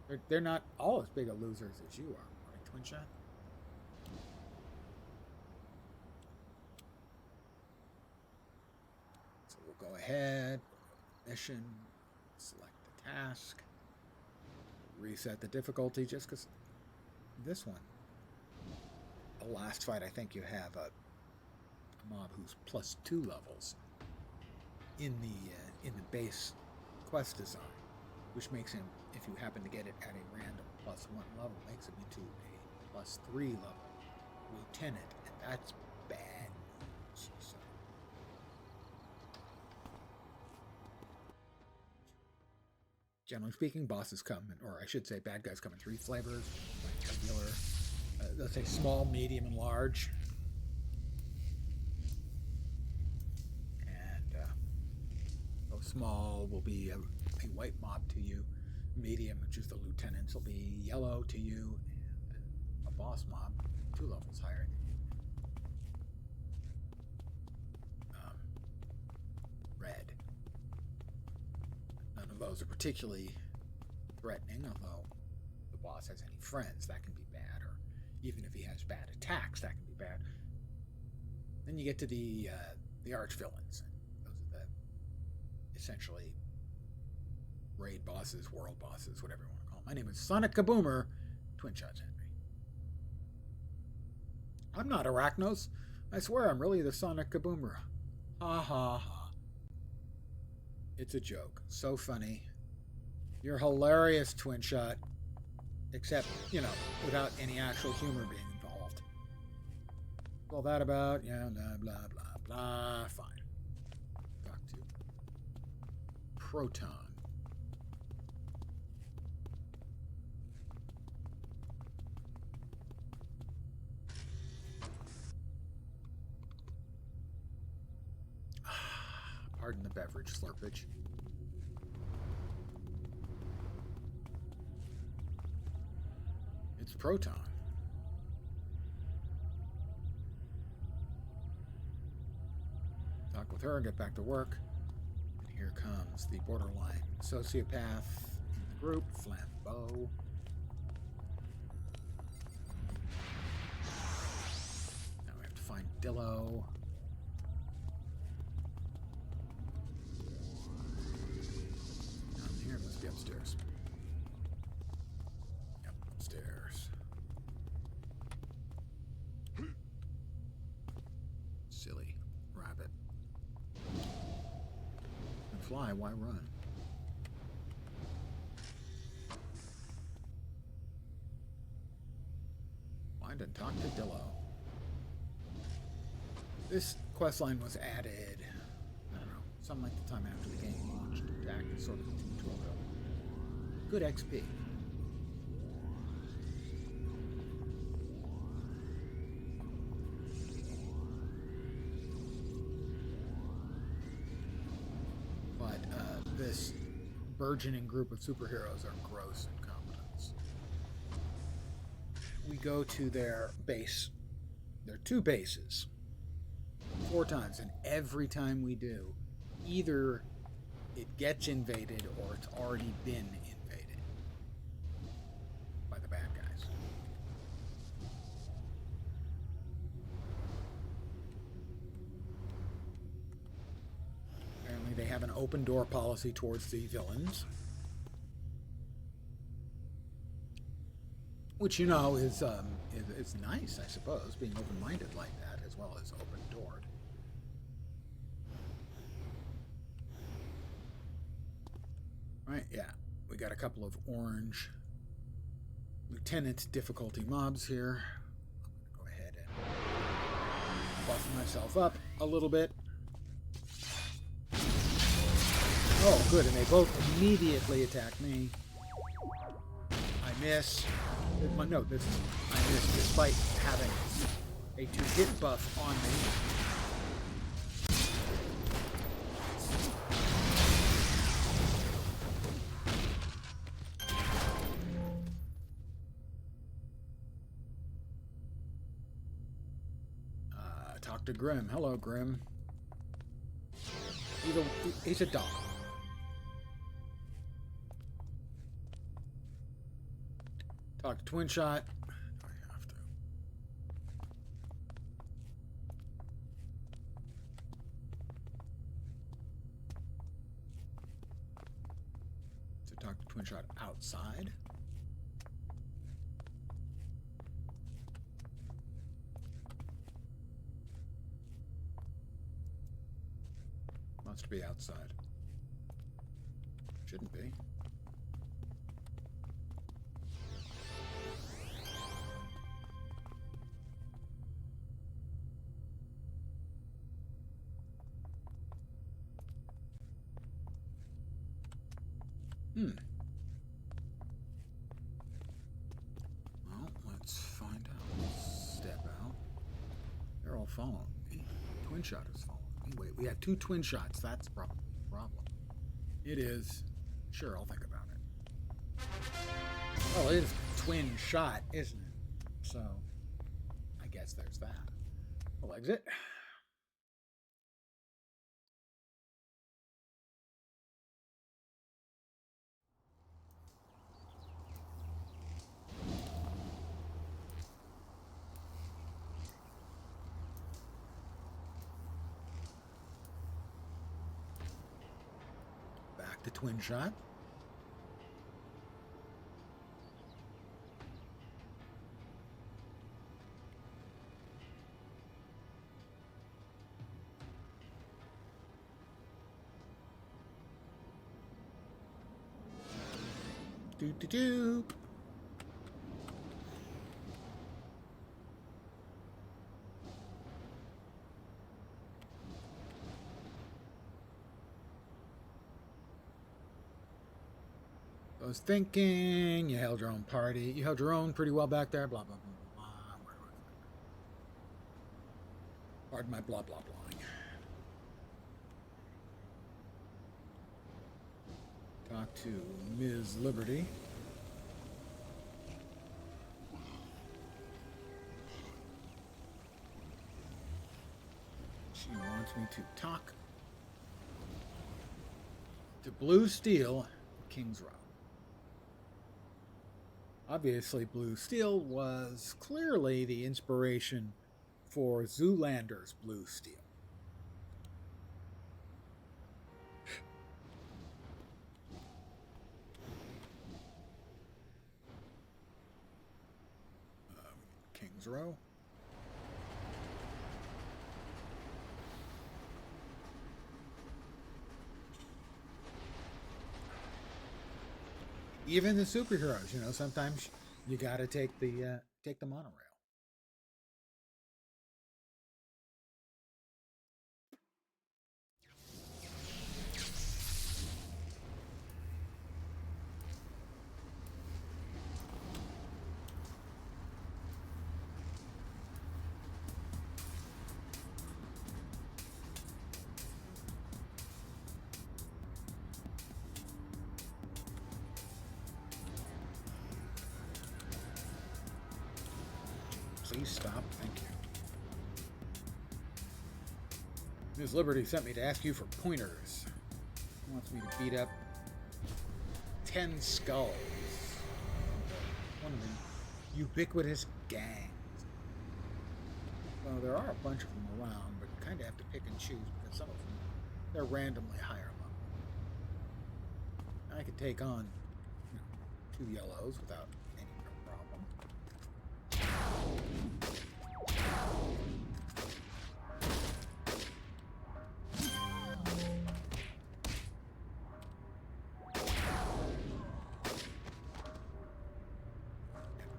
sure. They're not all as big a losers as you are, right, Twin Shot? So we'll go ahead, mission, select the task, reset the difficulty, just because this one. The last fight, I think you have a mob who's +2 levels in the base quest design, which makes him, if you happen to get it at a random +1 level, makes him into a +3 level lieutenant, and that's bad news. So. Generally speaking, bosses come, or I should say, bad guys come in 3 flavors: like regular. Let's say small, medium, and large. And so small will be a white mob to you. Medium, which is the lieutenants, will be yellow to you. And a boss mob, 2 levels higher than you. Red. None of those are particularly threatening, although the boss has any friends, that can be bad. Even if he has bad attacks, that can be bad. Then you get to the arch villains. Those are the essentially raid bosses, world bosses, whatever you want to call them. My name is Sonic Kaboomer, Twin Shots Henry. I'm not Arachnos. I swear I'm really the Sonic Kaboomer. Ha ha ha. It's a joke. So funny. You're hilarious, Twin Shot. Except, without any actual humor being involved. What's all that about? Yeah, blah, blah, blah, blah. Fine. Talk to Proton. Pardon the beverage slurpage. It's Proton. Talk with her and get back to work. And here comes the borderline sociopath in the group, Flambeau. Now we have to find Dillo. Down here, must be upstairs. fly, why run? Find and talk to Dillo. This questline was added, I don't know, some like the time after the game launched to act as sort of a tutorial. Good XP. But this burgeoning group of superheroes are gross incompetents. We go to their base. There are 2 bases. 4 times, and every time we do, either it gets invaded or it's already been invaded by the bad guys. Apparently they have an open door policy towards the villains, which, you know, is nice, I suppose, being open-minded like that as well as open-doored. Right, yeah. We got a couple of orange lieutenant difficulty mobs here. I'm going to go ahead and buff myself up a little bit. Oh, good, and they both immediately attack me. I miss. No, I miss despite having a 2-hit buff on me. Talk to Grim. Hello, Grim. He's a dog. Talk to Twin Shot. Do I have to? To talk to Twin Shot outside. Wants to be outside. Shouldn't be. Well, let's find out. Let's step out. They're all following me. Twin Shot is following me. Wait, we have 2 Twin Shots. That's probably the problem. It is. Sure, I'll think about it. Well, it is Twin Shot, isn't it? So, I guess there's that. We'll exit. Back to Twin Shot. Do. I was thinking, you held your own party. You held your own pretty well back there. Blah, blah, blah, blah, blah. Where do I find it? Pardon my blah, blah, blah. Talk to Ms. Liberty. She wants me to talk to Blue Steel, King's Row. Obviously, Blue Steel was clearly the inspiration for Zoolander's Blue Steel. King's Row. Even the superheroes, you know, sometimes you got to take the monorail. Please stop. Thank you. Ms. Liberty sent me to ask you for pointers. He wants me to beat up 10 skulls. One of the ubiquitous gangs. Well, there are a bunch of them around, but you kind of have to pick and choose because some of them, they're randomly higher level. I could take on 2 yellows without any problem.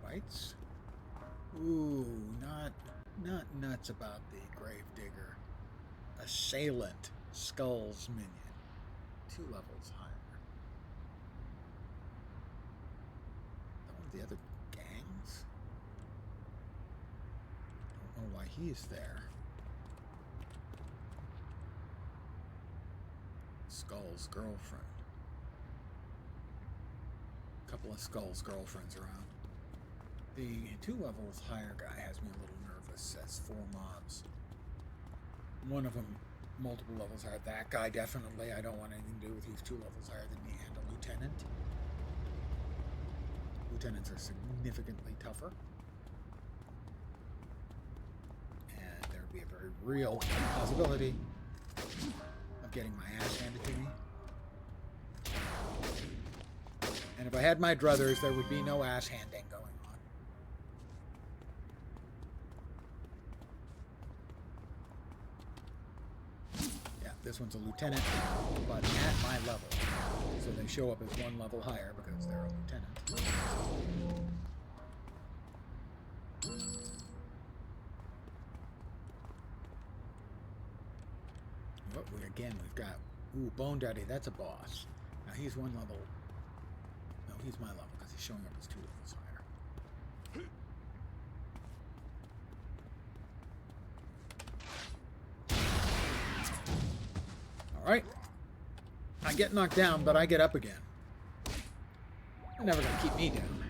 Whites. Ooh, not nuts about the Gravedigger. Assailant Skulls minion. 2 levels higher. That one of the other gangs? Don't know why he's there. Skull's girlfriend. Couple of Skull's girlfriends around. The 2 levels higher guy has me a little nervous. That's 4 mobs. One of them multiple levels higher. That guy definitely. I don't want anything to do with. He's 2 levels higher than me, and a lieutenant. Lieutenants are significantly tougher. And there would be a very real possibility of getting my ass handed to me. And if I had my druthers, there would be no ass handing going on. This one's a lieutenant, but at my level. So they show up as 1 level higher because they're a lieutenant. Oh, we've got, Bone Daddy, that's a boss. Now he's 1 level. No, he's my level because he's showing up as 2 levels higher. Alright. I get knocked down, but I get up again. They're never going to keep me down.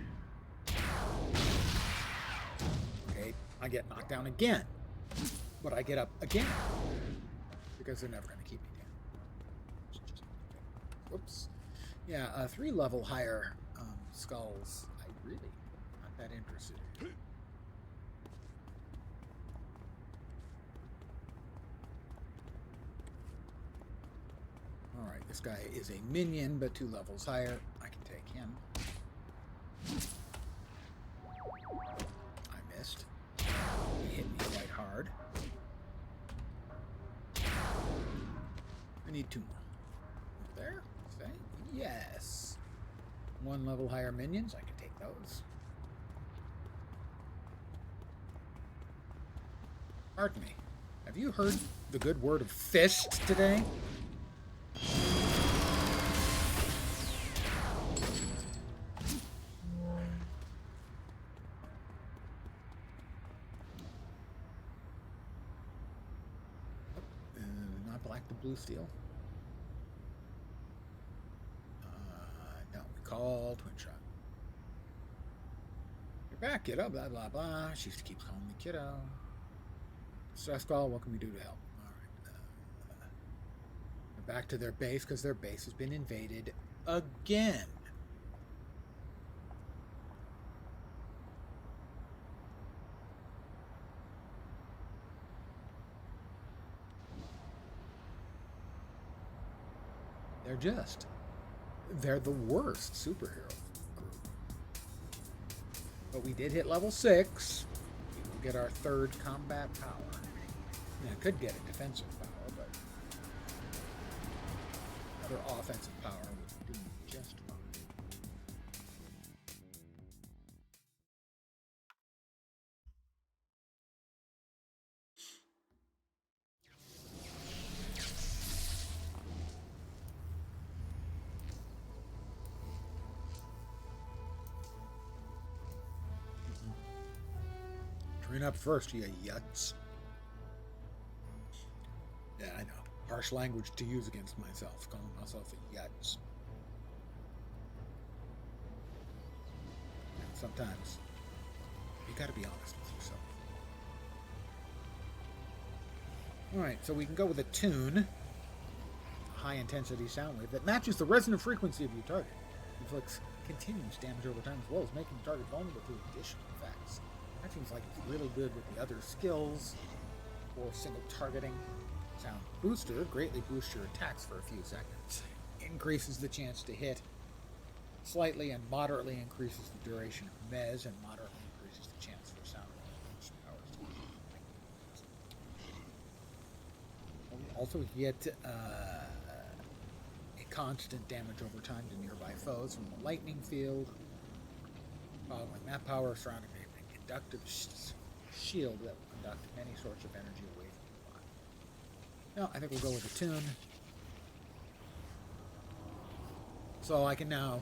Okay, I get knocked down again. But I get up again. Because they're never going to keep me down. Whoops. Yeah, 3 level higher skulls. I really not that interested in. Alright, this guy is a minion, but 2 levels higher. I can take him. I missed. He hit me quite hard. I need 2 more. Over there? Say? Yes. 1 level higher minions. I can take those. Pardon me. Have you heard the good word of fist today? Not black to blue steel. No, recall twin shot. You're back, kiddo. Blah blah blah. She keeps calling me kiddo. Stress call. What can we do to help? Back to their base because their base has been invaded again. They're the worst superhero group. But we did hit level 6. We will get our 3rd combat power. I could get a defensive power, but other offensive power would do just fine. Screen up first, you yuts. Yeah, I know. Harsh language to use against myself, calling myself a yuts. And sometimes you gotta be honest with yourself. Alright, so we can go with a tune. A high-intensity sound wave that matches the resonant frequency of your target. Inflicts continuous damage over time, as well as making the target vulnerable to additional effects. That seems like it's really good with the other skills or single targeting. Sound booster greatly boosts your attacks for a few seconds. Increases the chance to hit slightly and moderately increases the duration of mez and moderately increases the chance for sound powers. Also, you get a constant damage over time to nearby foes from the lightning field. Following that power, surrounding a conductive shield that will conduct many sorts of energy away from the body. No, I think we'll go with a tune. So I can now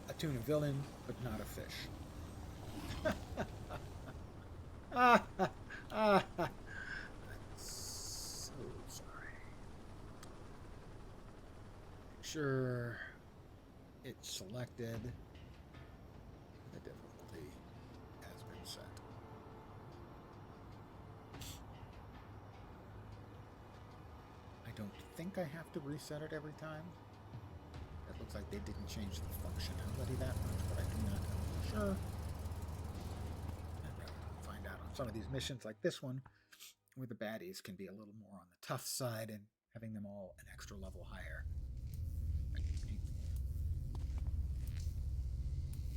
attune a villain, but not a fish. I'm so sorry. Make sure it's selected. The difficulty has been set. I don't think I have to reset it every time. It looks like they didn't change the functionality that much, but I do not know for sure. And we'll find out on some of these missions like this one, where the baddies can be a little more on the tough side and having them all an extra level higher.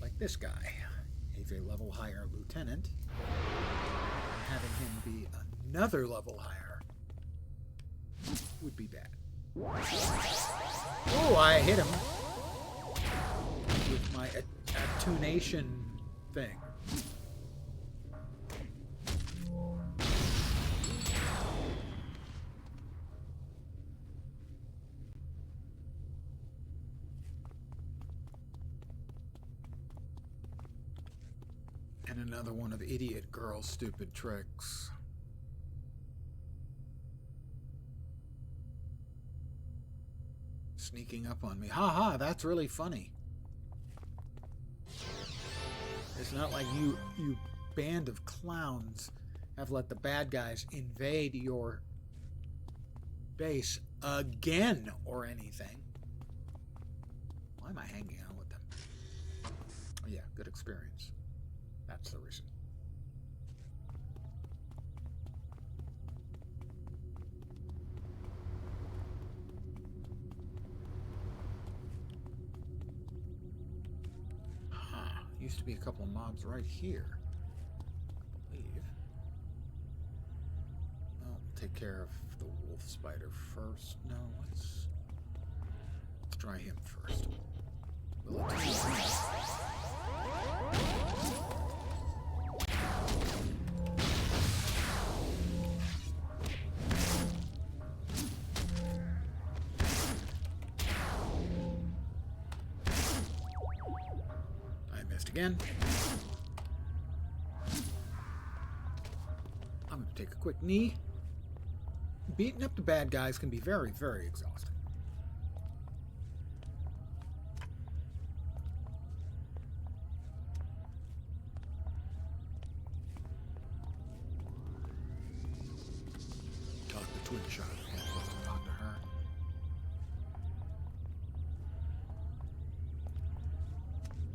Like this guy. He's a level higher lieutenant. And having him be another level higher would be bad. Oh, I hit him with my attunation thing. And another one of idiot girl's stupid tricks. Sneaking up on me. Ha, that's really funny. It's not like you band of clowns have let the bad guys invade your base again or anything. Why am I hanging out with them? Oh yeah, good experience. That's the reason. Used to be a couple of mobs right here, I believe. Well, we'll take care of the wolf spider first. No, let's try him first. Will it again. I'm going to take a quick knee. Beating up the bad guys can be very, very exhausting. Talk to Twin Shot. Yeah, supposed to talk to her.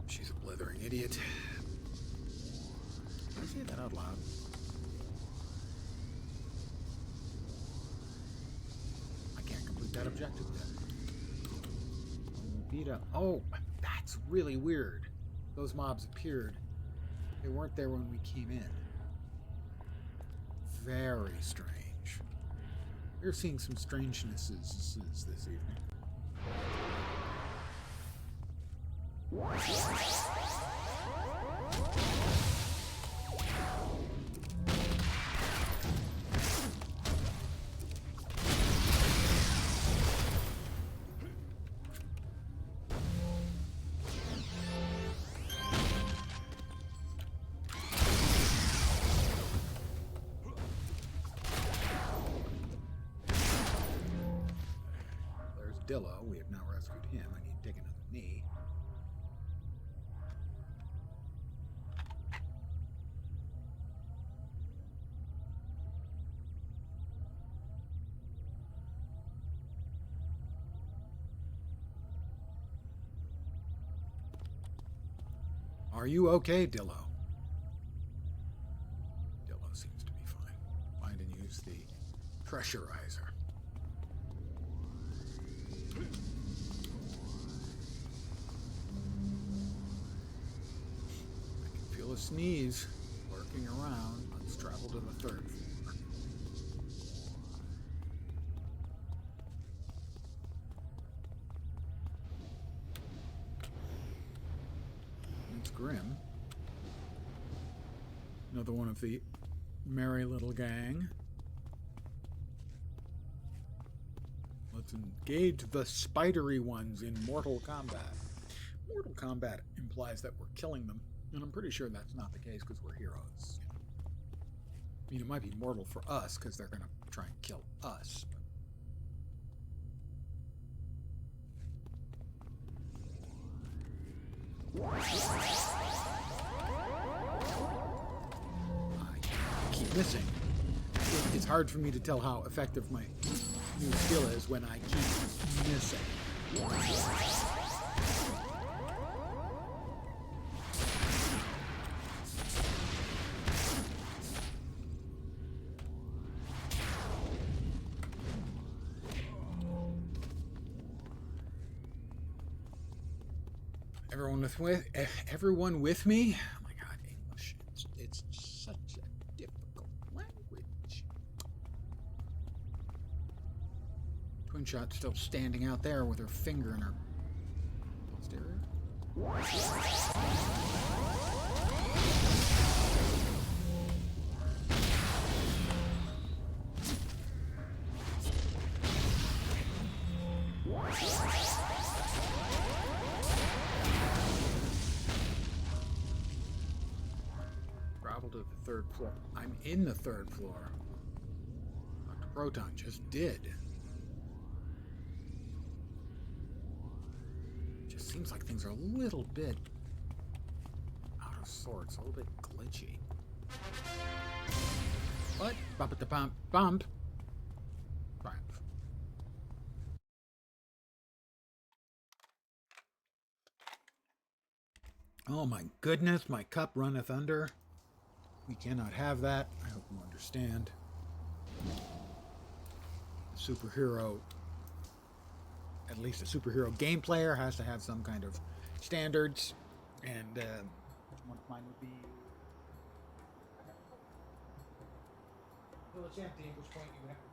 She's a blithering idiot. Did I say that out loud? I can't complete that objective yet. Beat up. Oh, that's really weird. Those mobs appeared. They weren't there when we came in. Very strange. We're seeing some strangenesses this evening. of Dillo. We have now rescued him. I need to take another knee. Are you okay, Dillo? Dillo seems to be fine. Find and use the pressurizer. I can feel a sneeze lurking around. Let's travel to the third floor. It's Grim. Another one of the merry little gang. Let's engage the spidery ones in Mortal Kombat. Mortal Kombat implies that we're killing them, and I'm pretty sure that's not the case because we're heroes. I mean, it might be mortal for us because they're going to try and kill us. I keep missing. It's hard for me to tell how effective my new skill is when I keep missing. Everyone with me? Oh my god, English. It's such a difficult language. Twin Shot still standing out there with her finger in her posterior. Travel to the third floor. I'm in the third floor. Dr. Proton just did. Just seems like things are a little bit out of sorts, a little bit glitchy. What? Bump at the bump. Bump. Triumph. Oh my goodness, my cup runneth under. We cannot have that. I hope you understand. A superhero, at least a superhero game player, has to have some kind of standards. And one of mine would be... Well, it's empty, at which point you would have to...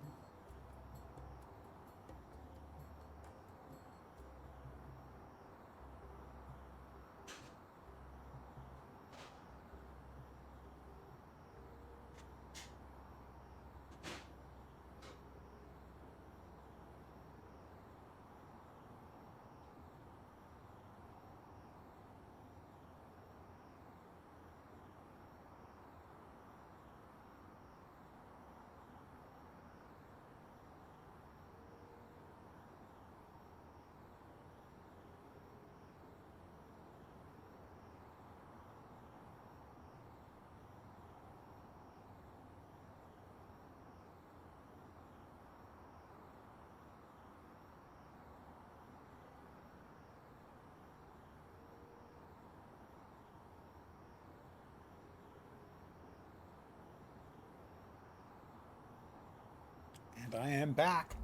And I am back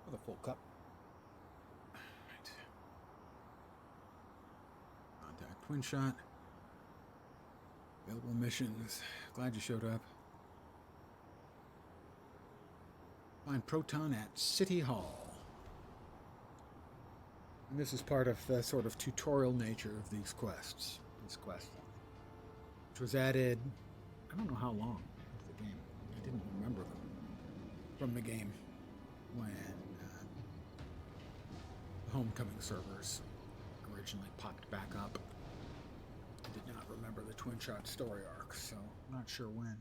with a full cup. Right. Contact Twin Shot. Available missions. Glad you showed up. Find Proton at City Hall. And this is part of the sort of tutorial nature of these quests. Which was added, I don't know how long into the game. I didn't remember them from the game when the Homecoming servers originally popped back up. I did not remember the Twin Shot story arc, so I'm not sure when.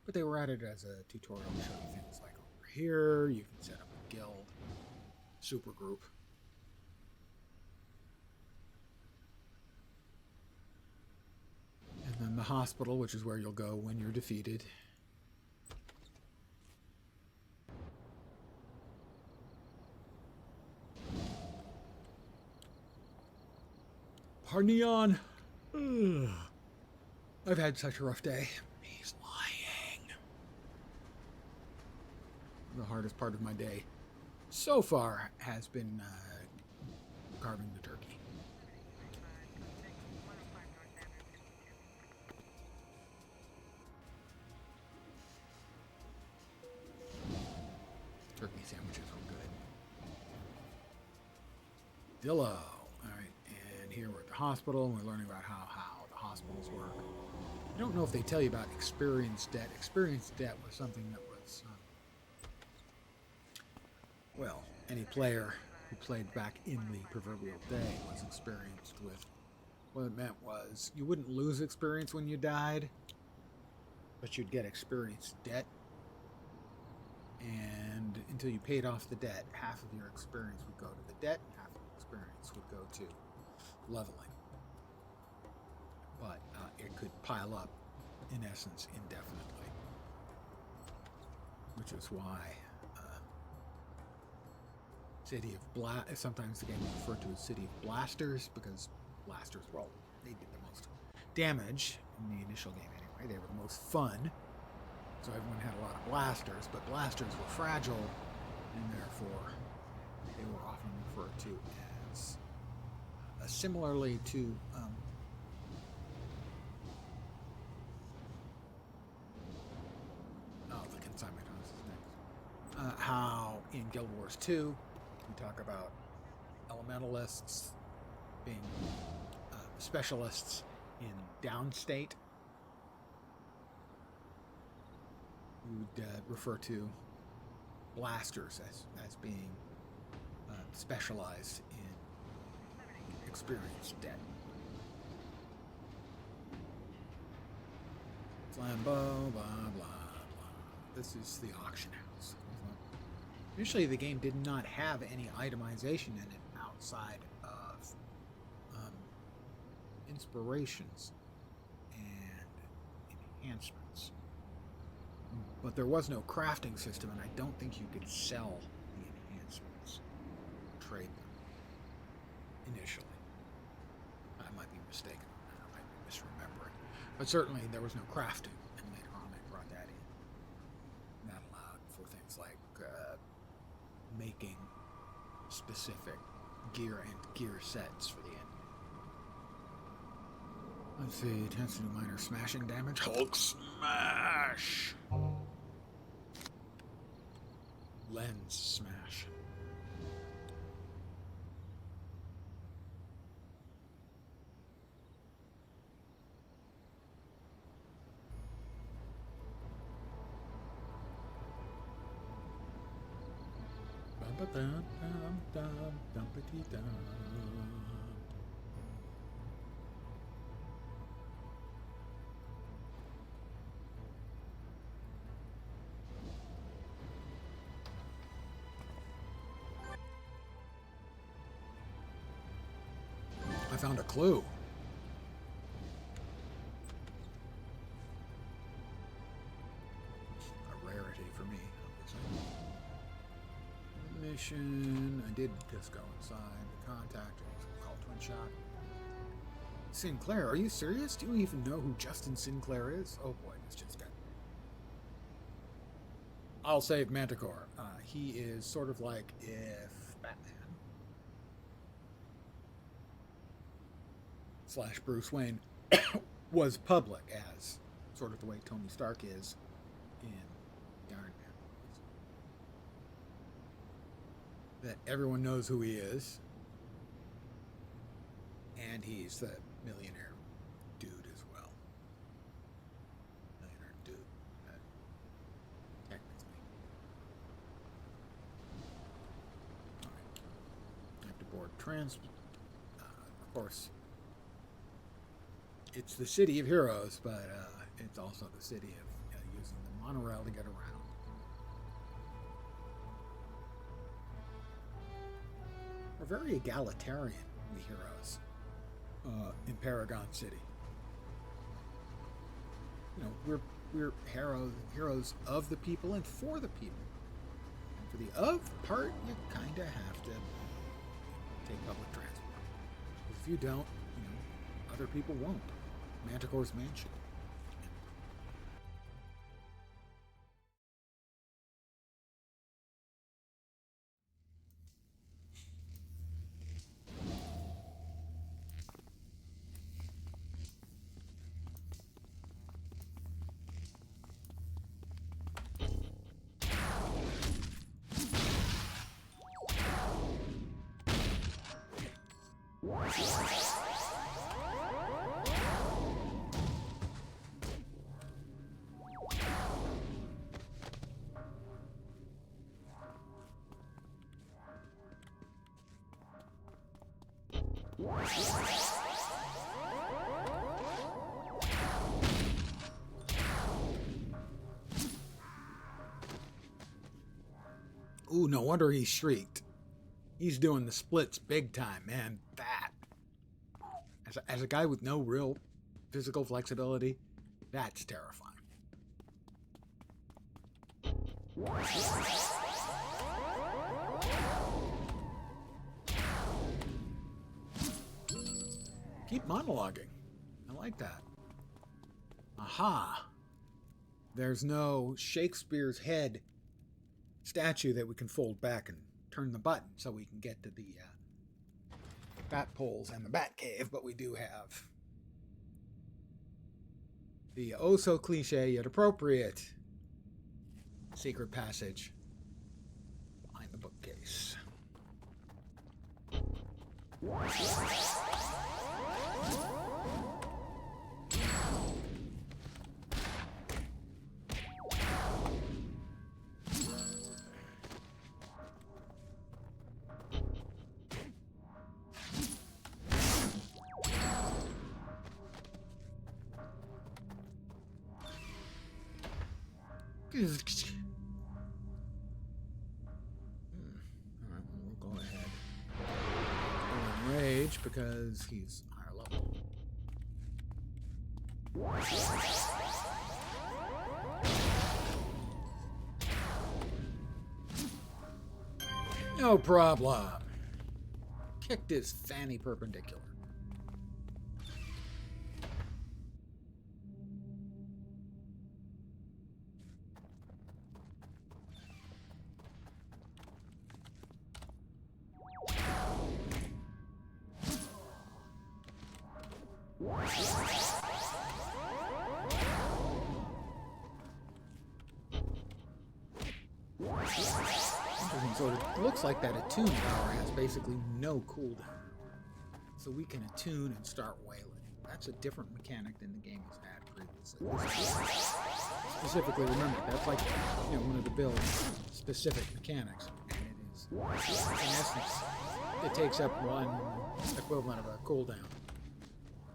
But they were added as a tutorial to show you things like over here, you can set up a guild. supergroup. And then the hospital, which is where you'll go when you're defeated. Pardon yawn. I've had such a rough day. He's lying. The hardest part of my day so far has been carving the turkey. Turkey sandwiches were good. Dillo. Alright, and here we're at the hospital, and we're learning about how the hospitals work. I don't know if they tell you about experience debt. Experience debt was something that was, well, any player who played back in the proverbial day was experienced with. What it meant was you wouldn't lose experience when you died, but you'd get experience debt. And until you paid off the debt, half of your experience would go to the debt, and half of the experience would go to leveling. But it could pile up, in essence, indefinitely. Which is why sometimes the game is referred to as City of Blasters, because blasters, well, they did the most damage in the initial game anyway. They were the most fun. So everyone had a lot of blasters, but blasters were fragile, and therefore they were often referred to as similarly to the consignment house is next. How in Guild Wars 2 we talk about elementalists being specialists in downstate. We would refer to blasters as being specialized in experience debt. Flambeau, blah, blah, blah. This is the auction house. Initially, the game did not have any itemization in it outside of inspirations and enhancements. But there was no crafting system, and I don't think you could sell the enhancements, trade them initially. I might be mistaken on that. I might be misremembering. But certainly there was no crafting, and later on they brought that in. And that allowed for things like making specific gear and gear sets for the enemy. Let's see, it tends to do minor smashing damage. Hulk smash! Lens smash. Bum-ba-dum-dum-dum-dum-ba-dee-dum. I found a clue. A rarity for me, obviously. Mission. I did just go inside. The contact. Call Twin Shot. Sinclair, are you serious? Do you even know who Justin Sinclair is? Oh boy, this just got. I'll save Manticore. He is sort of like if Batman / Bruce Wayne was public, as sort of the way Tony Stark is in Iron Man. That everyone knows who he is, and he's the millionaire dude as well. Millionaire dude, technically. All right. I have to board of course, it's the city of heroes, but it's also the city of using the monorail to get around. We're very egalitarian, we heroes, in Paragon City. You know, we're heroes of the people and for the people. And for the of part, you kind of have to take public transport. Because if you don't, you know, other people won't. Manticore's Mansion. Ooh, no wonder he shrieked. He's doing the splits big time, man. That. As a guy with no real physical flexibility, that's terrifying. Keep monologuing. I like that. Aha. There's no Shakespeare's head statue that we can fold back and turn the button so we can get to the bat poles and the bat cave, but we do have the oh so cliche yet appropriate secret passage behind the bookcase. Alright, we'll go ahead. We'll enrage because he's higher level. No problem. Kicked his fanny perpendicular. So it looks like that attune power has basically no cooldown. So we can attune and start wailing. That's a different mechanic than the game has had previously. Specifically, remember, that's like, you know, one of the build's specific mechanics. And it is, in essence, it takes up one equivalent of a cooldown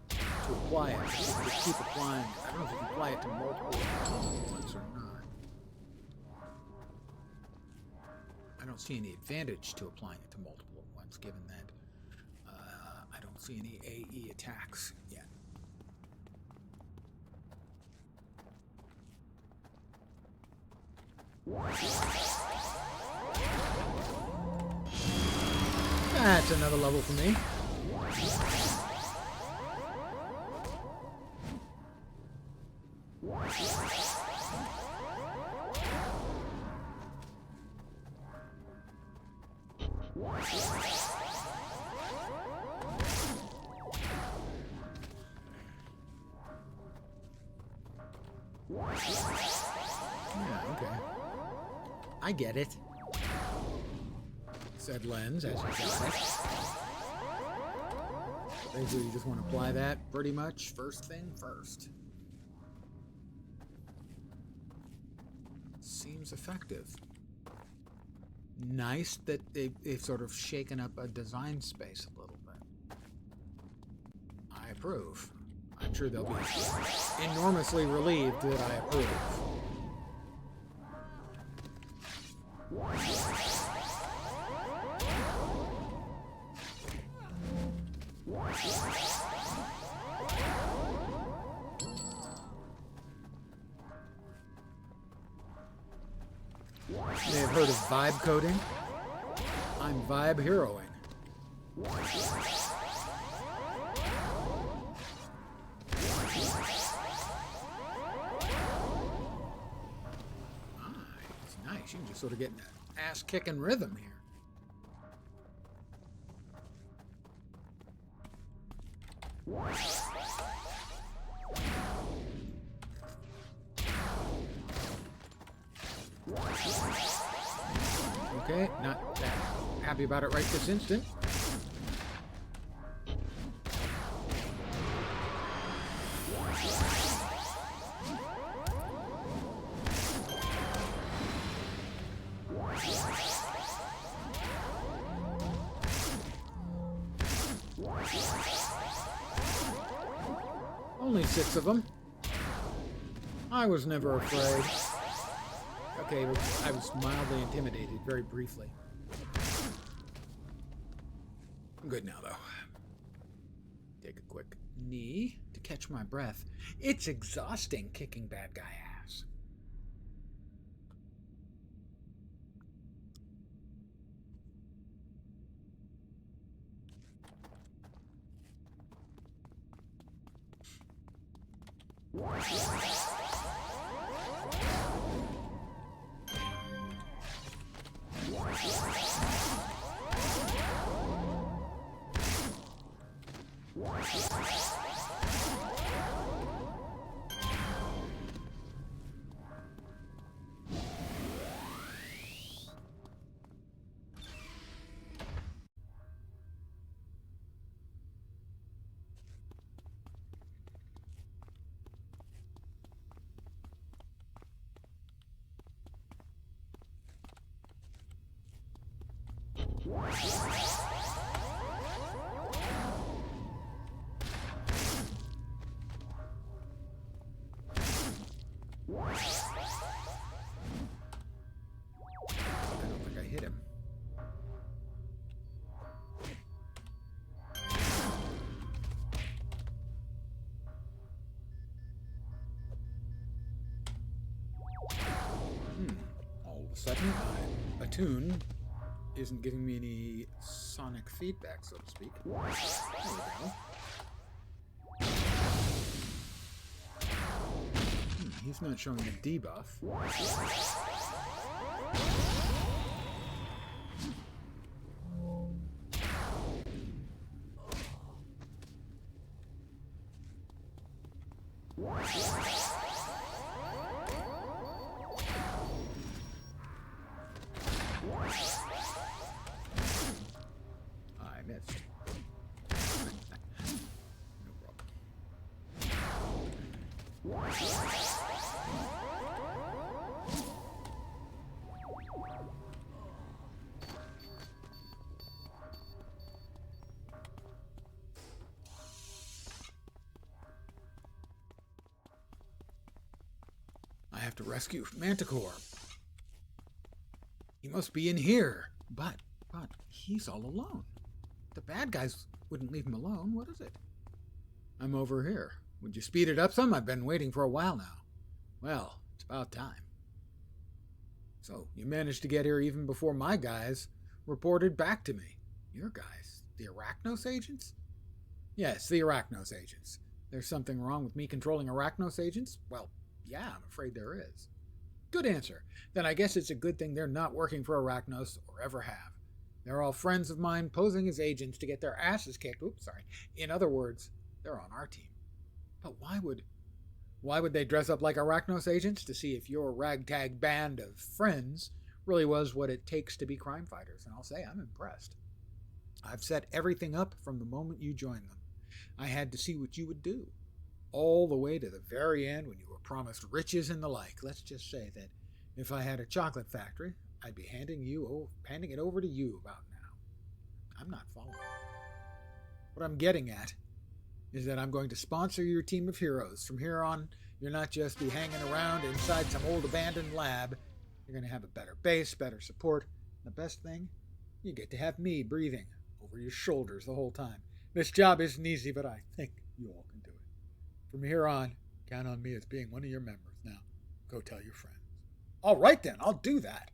to apply it. You keep applying it. I don't know if you can apply it to multiple ones or not. I don't see any advantage to applying it to multiple ones, given that I don't see any AE attacks yet. That's another level for me. Yeah, okay. I get it. Said Lens, as you got it. Basically, you just want to apply that pretty much first thing first. Seems effective. Nice that they've sort of shaken up a design space a little bit. I approve. I'm sure they'll be enormously relieved that I approve. You may have heard of vibe coding. I'm vibe heroing. It's nice. You can just sort of get in that ass-kicking rhythm here. Okay, not that happy about it right this instant. Only 6 of them. I was never afraid. Okay, but I was mildly intimidated very briefly. I'm good now, though. Take a quick knee to catch my breath. It's exhausting kicking bad guy ass. I don't think I hit him. All of a sudden, my attune isn't giving me any sonic feedback, so to speak. There we go. He's not showing a debuff. I missed. No problem. I have to rescue Manticore. He must be in here. But he's all alone. The bad guys wouldn't leave him alone. What is it? I'm over here. Would you speed it up some? I've been waiting for a while now. Well, it's about time. So, you managed to get here even before my guys reported back to me. Your guys? The Arachnos agents? Yes, the Arachnos agents. There's something wrong with me controlling Arachnos agents? Well, yeah, I'm afraid there is. Good answer. Then I guess it's a good thing they're not working for Arachnos or ever have. They're all friends of mine posing as agents to get their asses kicked. Oops, sorry. In other words, they're on our team. But why would they dress up like Arachnos agents? To see if your ragtag band of friends really was what it takes to be crime fighters. And I'll say I'm impressed. I've set everything up from the moment you joined them. I had to see what you would do. All the way to the very end when you were promised riches and the like. Let's just say that if I had a chocolate factory, I'd be handing it over to you about now. I'm not following. What I'm getting at is that I'm going to sponsor your team of heroes. From here on, you'll not just be hanging around inside some old abandoned lab. You're going to have a better base, better support. And the best thing, you get to have me breathing over your shoulders the whole time. This job isn't easy, but I think you all can do it. From here on, count on me as being one of your members. Now, go tell your friends. All right then, I'll do that.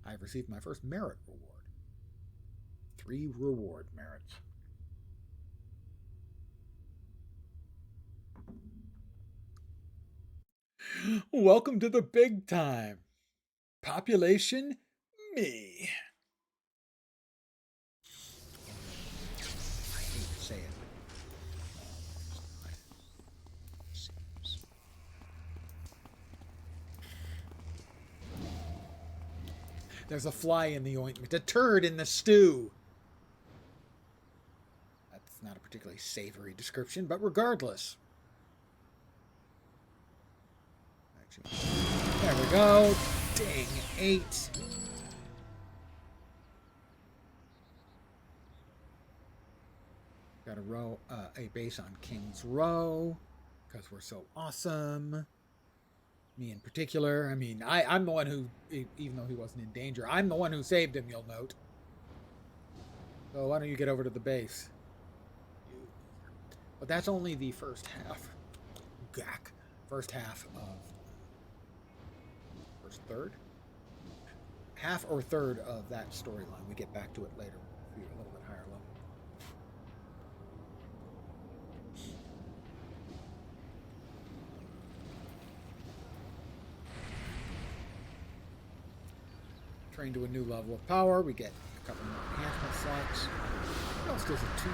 I've received my first merit reward. 3 reward merits. Welcome to the big time. Population, me. I hate to say it. There's a fly in the ointment, a turd in the stew. That's not a particularly savory description, but regardless. There we go. Dang, 8. Got a base on King's Row because we're so awesome. Me in particular. I mean, I'm the one who, even though he wasn't in danger, I'm the one who saved him, you'll note. So why don't you get over to the base? But that's only the first half. Gak. First half of... First third? Half or third of that storyline. We get back to it later. We'll be a little bit higher level. Train to a new level of power. We get a couple more enhancement slots. What else does a tune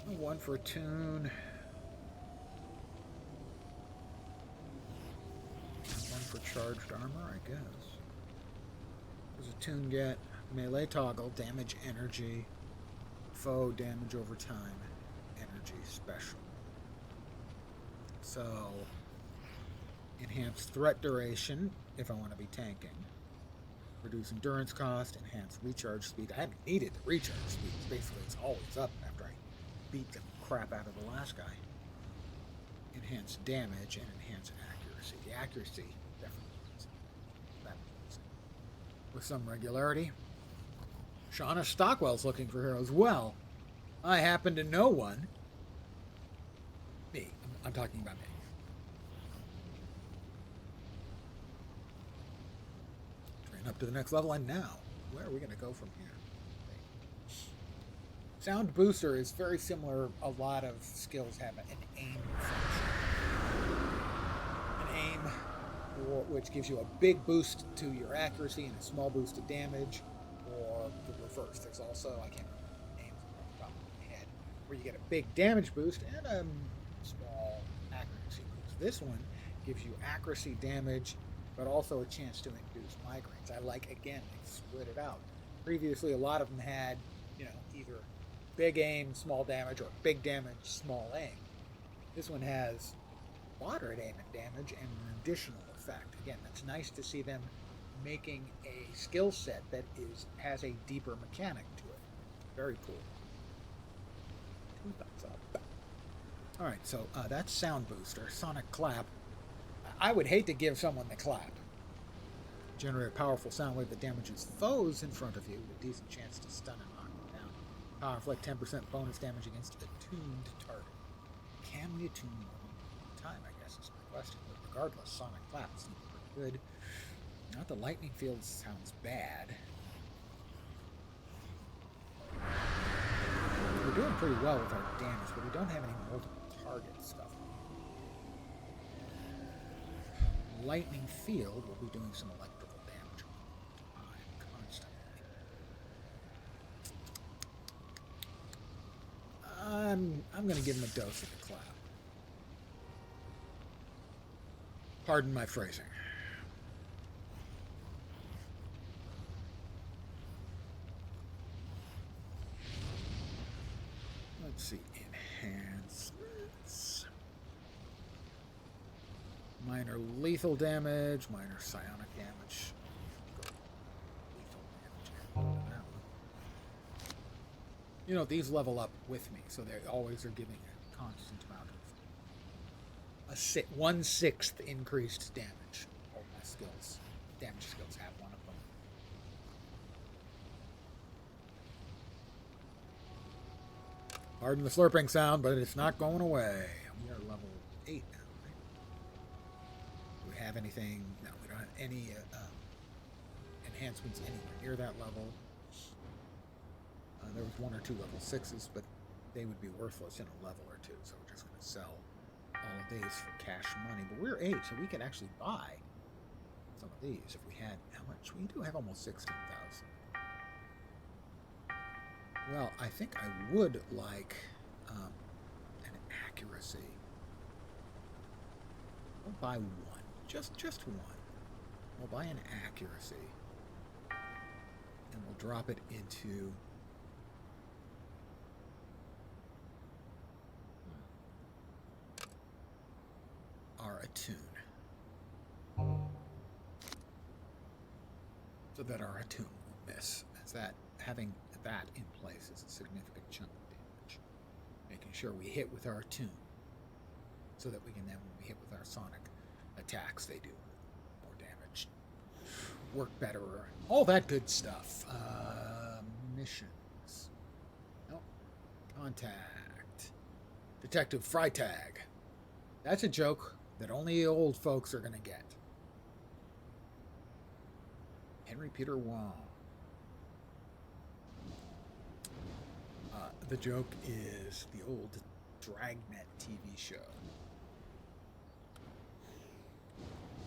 get? One for a tune. One for charged armor, I guess. What does a tune get? Melee toggle, damage energy, foe damage over time, energy special. So, enhance threat duration if I want to be tanking. Reduce endurance cost, enhance recharge speed. I haven't needed the recharge speed. Basically, it's always up after I beat the crap out of the last guy. Enhance damage and enhance accuracy. The accuracy definitely is that with some regularity. Shauna Stockwell's looking for heroes. Well, I happen to know one. Me. I'm talking about me. Train up to the next level, and now, where are we going to go from here? Sound booster is very similar. A lot of skills have an aim function. An aim, which gives you a big boost to your accuracy and a small boost to damage, or the reverse. There's also, I can't remember the names off the top of my head, where you get a big damage boost and a small accuracy boost. This one gives you accuracy, damage, but also a chance to induce migraines. I like, again, they split it out. Previously, a lot of them had, either big aim, small damage, or big damage, small aim. This one has moderate aim and damage and an additional effect. Again, that's nice to see them making a skill set that has a deeper mechanic to it. Very cool. 2 thumbs up. Alright, so that's Sound Booster. Sonic Clap. I would hate to give someone the clap. Generate a powerful sound wave that damages foes in front of you with a decent chance to stun and knock them down. Power inflict 10% bonus damage against a tuned target. Can we attune more than one time, I guess is my question. But regardless, Sonic Clap seems pretty good. Not the lightning field sounds bad. We're doing pretty well with our damage, but we don't have any multiple target stuff. Lightning field will be doing some electrical damage constantly. I'm going to give him a dose of the clap. Pardon my phrasing. Let's see. Enhancements. Minor lethal damage, minor psionic damage. Lethal damage. These level up with me, so they always are giving a constant amount of 1/6 increased damage. All my skills, damage skills have one of them. Pardon the slurping sound, but it's not going away. We are level 8 now, right? have anything. No, we don't have any enhancements anywhere near that level. There was 1 or 2 level 6s, but they would be worthless in a level or 2, so we're just going to sell all of these for cash money. But we're 8, so we could actually buy some of these if we had. How much? We do have almost 16,000. Well, I think I would like an accuracy. We'll buy 1, just 1. We'll buy an accuracy, and we'll drop it into our attune, so that our attune won't miss. As that having that in place is a significant chunk of damage. Making sure we hit with our attune, so that we can then, when we hit with our sonic attacks, they do more damage, work better, all that good stuff. Missions. Nope. Contact. Detective Freitag. That's a joke that only old folks are going to get. Henry Peter Wong. The joke is the old Dragnet TV show.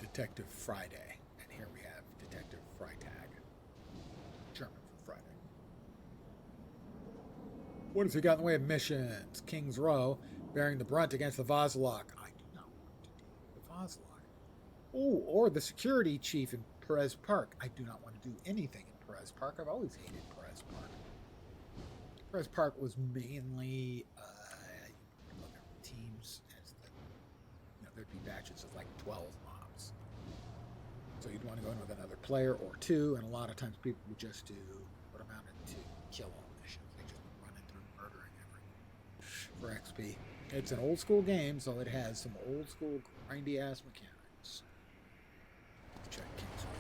Detective Friday. And here we have Detective Freitag. German for Friday. What has he got in the way of missions? King's Row, bearing the brunt against the Vazalok. I do not want to deal with the Vazalok. Oh, or the security chief in Perez Park. I do not want to do anything in Perez Park. I've always hated Perez Park. Perez Park was mainly teams, as there'd be batches of like 12 mobs. So you'd want to go in with another player or 2, and a lot of times people would just do what amounted to kill all missions. They just run it through murdering everything for XP. It's an old school game, so it has some old school grindy ass mechanics. Let's check King's Row.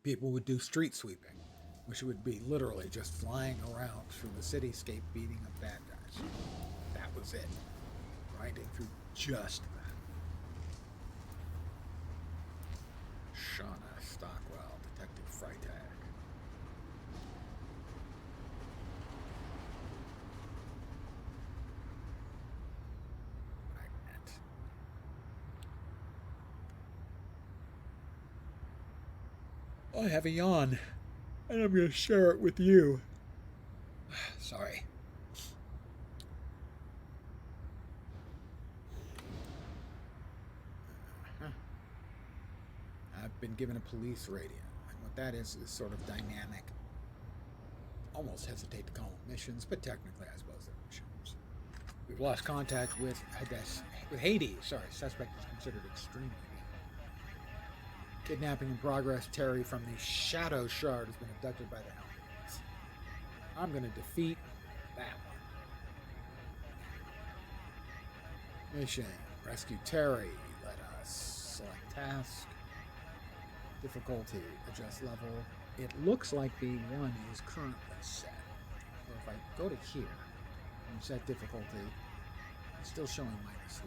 People would do street sweeping, which would be literally just flying around through the cityscape beating up bad guys. That was it. Grinding through just that. Shauna Stockwell, Detective Freitag. Magnet. I have a yawn, and I'm going to share it with you. Sorry. I've been given a police radio, and what that is sort of dynamic. Almost hesitate to call them missions, but technically I suppose they're missions. We've lost contact with Hades. Sorry, suspect is considered extremely weak. Kidnapping in progress. Terry from the Shadow Shard has been abducted by the Helmets. I'm going to defeat that one. Mission. Rescue Terry. Let us select task. Difficulty. Adjust level. It looks like the one is currently set. So if I go to here and set difficulty, it's still showing -1.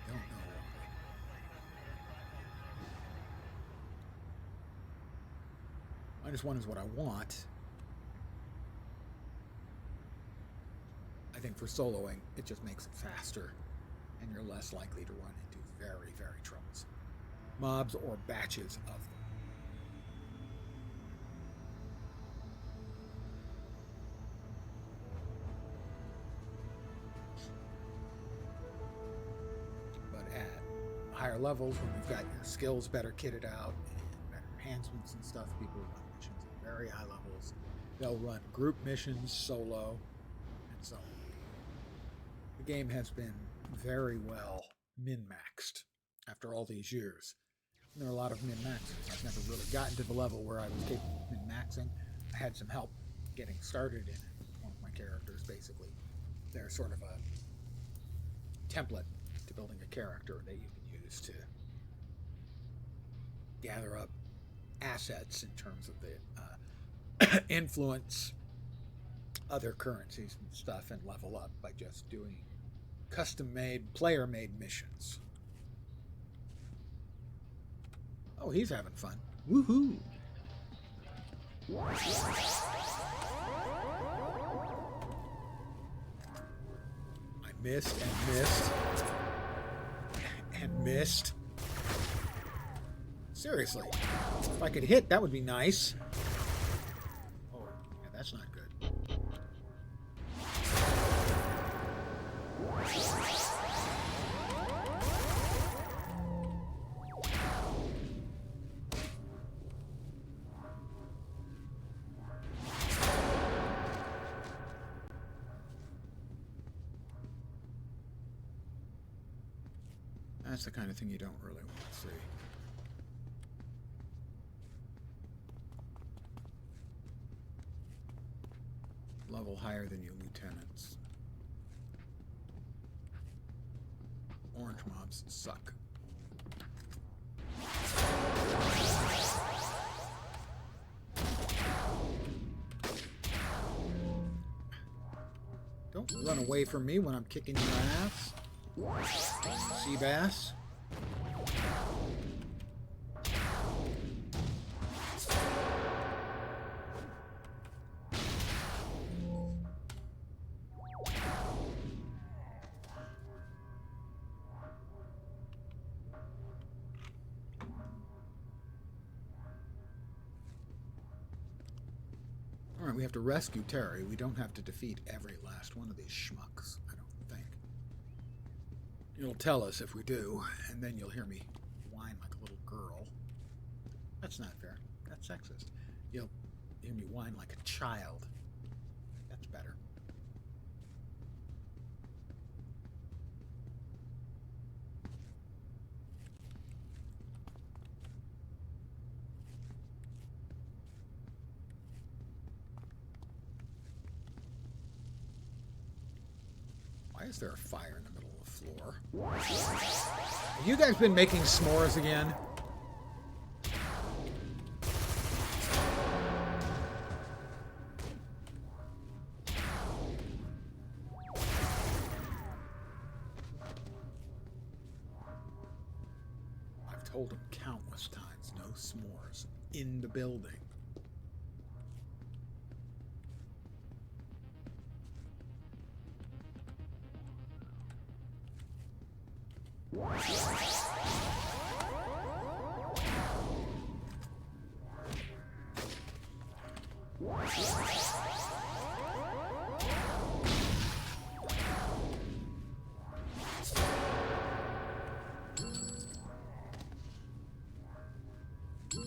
Don't know why. -1 is what I want. I think for soloing, it just makes it faster, and you're less likely to run into very, very troublesome mobs or batches of them. But at higher levels, when you've got your skills better kitted out and better enhancements and stuff, people run missions at very high levels. They'll run group missions, solo, and so on. The game has been very well min-maxed after all these years. And there are a lot of min-maxers. I've never really gotten to the level where I was capable of min-maxing. I had some help getting started in it. One of my characters, basically, they're sort of a template to building a character that you can use to gather up assets in terms of the influence, other currencies and stuff and level up by just doing custom-made, player-made missions. Oh, he's having fun. Woohoo! I missed and missed and missed. Seriously, if I could hit, that would be nice. Oh, yeah, that's not good. That's the kind of thing you don't really want to see. Level higher than you lieutenants. Orange mobs suck. Don't run away from me when I'm kicking your ass. Sea bass. Alright, we have to rescue Terry. We don't have to defeat every last one of these schmucks, I don't think. You'll tell us if we do, and then you'll hear me whine like a little girl. That's not fair. That's sexist. You'll hear me whine like a child. That's better. Why is there a fire in the middle of the floor? Have you guys been making s'mores again? I've told him countless times, no s'mores in the building.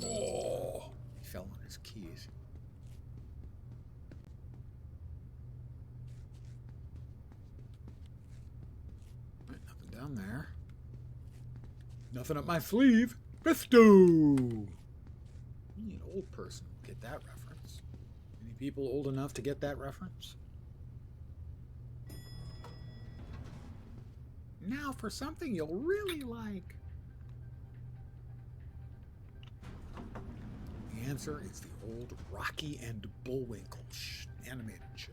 Oh, he fell on his keys. Right, nothing down there. Nothing up my sleeve. Presto! Only an old person will get that reference. Any people old enough to get that reference? Now for something you'll really like. The answer is the old Rocky and Bullwinkle animated show.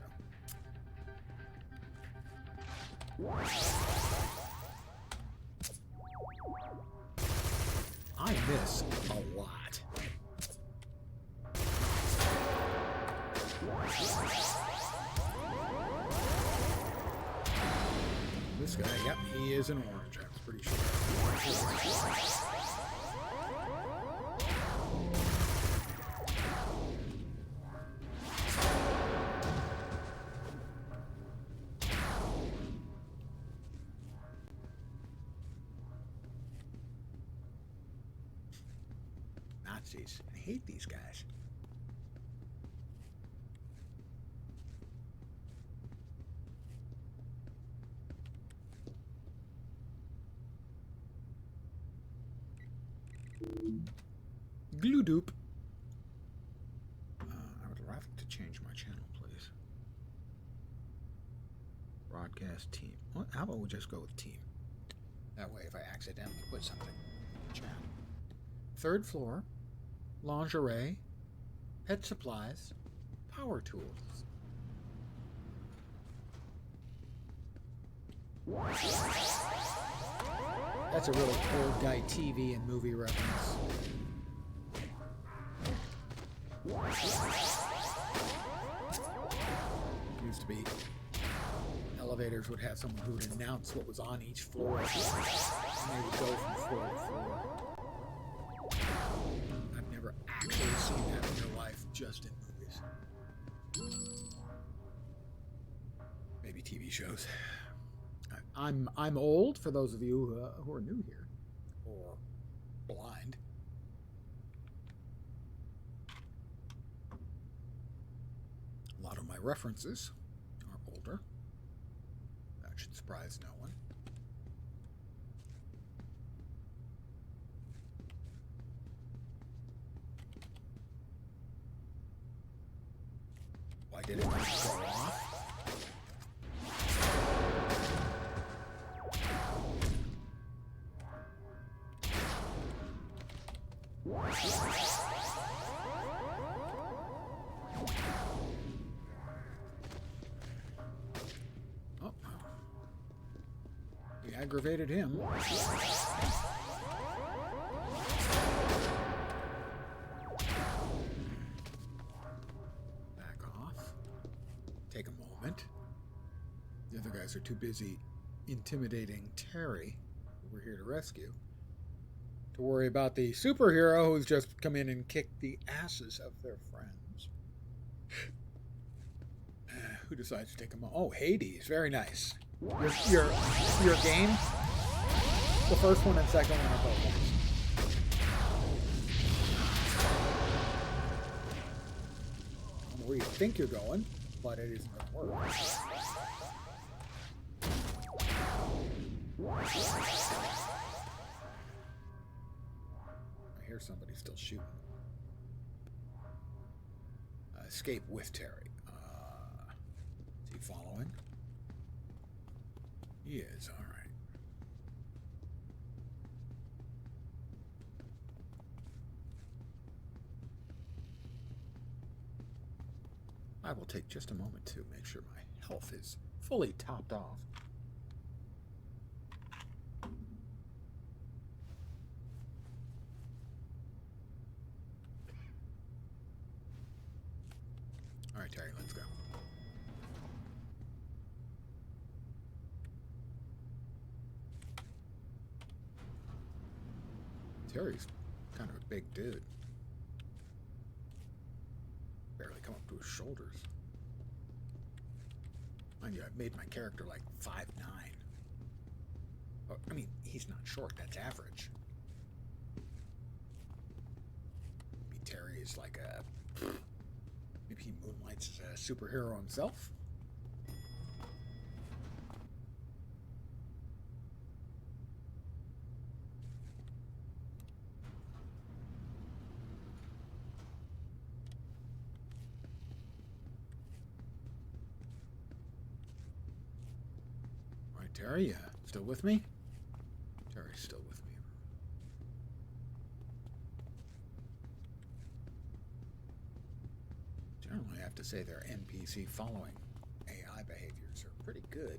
I miss a lot. This guy, yep, he is an orange, I was pretty sure. Nazis. I hate these guys. Glue doop. I would like to change my channel, please. Broadcast team. What? How about we just go with team? That way, if I accidentally put something in the chat. Third floor. Lingerie. Pet supplies. Power tools. That's a really old guy TV and movie reference. Used to be elevators would have someone who would announce what was on each floor, and they would go from floor to floor. I've never actually seen that in real life, just in movies. Maybe TV shows. I'm old, for those of you who are new here, or blind. A lot of my references are older. That should surprise no one. Why did it not go off? Oh. We aggravated him. Back off. Take a moment. The other guys are too busy intimidating Terry, who we're here to rescue, to worry about the superhero who's just come in and kicked the asses of their friends. Who decides to take him on? Oh, Hades. Very nice. Your game, the first one and second one are both nice. I don't know where you think you're going, but it isn't going to work. I hear somebody still shooting. Escape with Terry. Is he following? He is, all right. I will take just a moment to make sure my health is fully topped off. All right, Terry, let's go. Terry's kind of a big dude. Barely come up to his shoulders. Mind you, I've made my character like 5'9". Well, I mean, he's not short, that's average. Maybe Terry is like a... Maybe he moonlights as a superhero himself? Terry, still with me? Terry's still with me. Generally, I have to say their NPC following AI behaviors are pretty good.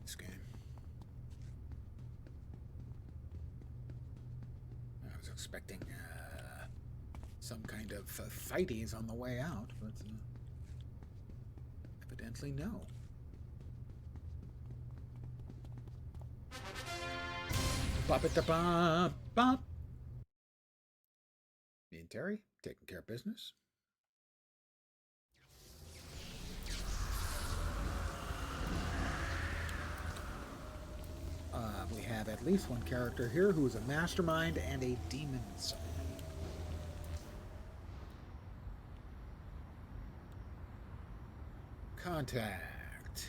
This game. I was expecting some kind of fighties on the way out, but evidently no. Bop. Me and Terry taking care of business. We have at least one character here who is a mastermind and a demon son. Contact.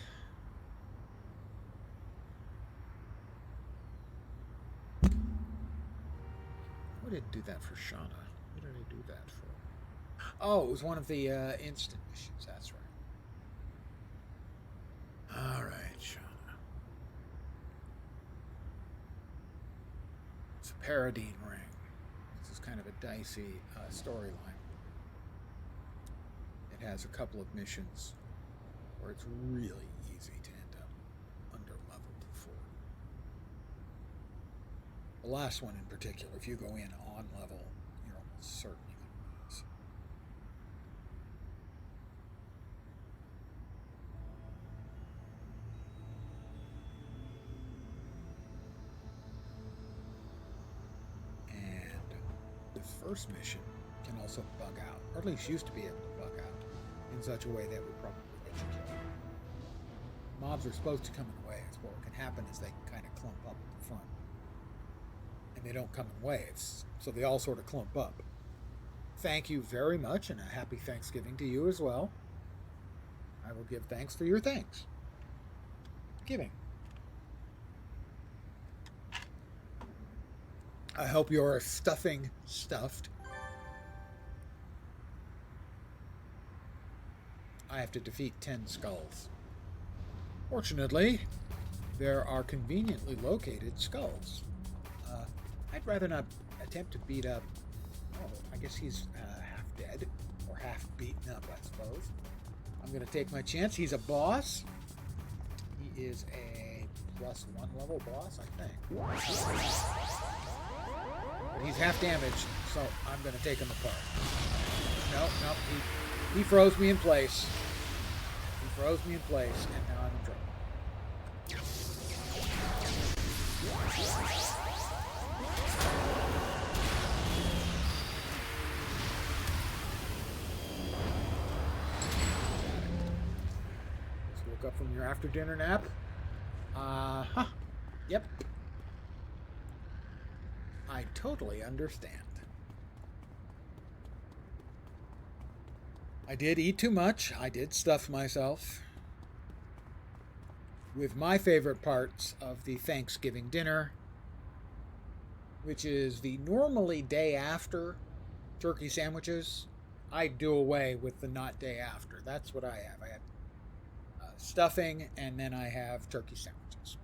Who did do that for Shauna? Who did I do that for? Oh, it was one of the instant missions. That's right. All right, Shauna. It's a Paradine ring. This is kind of a dicey storyline. It has a couple of missions or it's really easy to end up under-leveled for. The last one in particular, if you go in on level, you're almost certainly going to lose. And the first mission can also bug out, or at least used to be able to bug out, in such a way that would probably get you killed. Mobs are supposed to come in waves, but what can happen is they kind of clump up at the front. And they don't come in waves, so they all sort of clump up. Thank you very much, and a happy Thanksgiving to you as well. I will give thanks for your thanks. Giving. I hope your stuffing stuffed. I have to defeat 10 skulls. Fortunately, there are conveniently located skulls. I'd rather not attempt to beat up... Oh, I guess he's half dead, or half beaten up, I suppose. I'm going to take my chance. He's a boss. He is a +1 level boss, I think. But he's half damaged, so I'm going to take him apart. No, he froze me in place. He froze me in place, and now I'm in trouble. Just woke up from your after dinner nap. Yep. I totally understand. I did eat too much. I did stuff myself with my favorite parts of the Thanksgiving dinner, which is the normally day after turkey sandwiches. I do away with the not day after. That's what I have. I have stuffing, and then I have turkey sandwiches.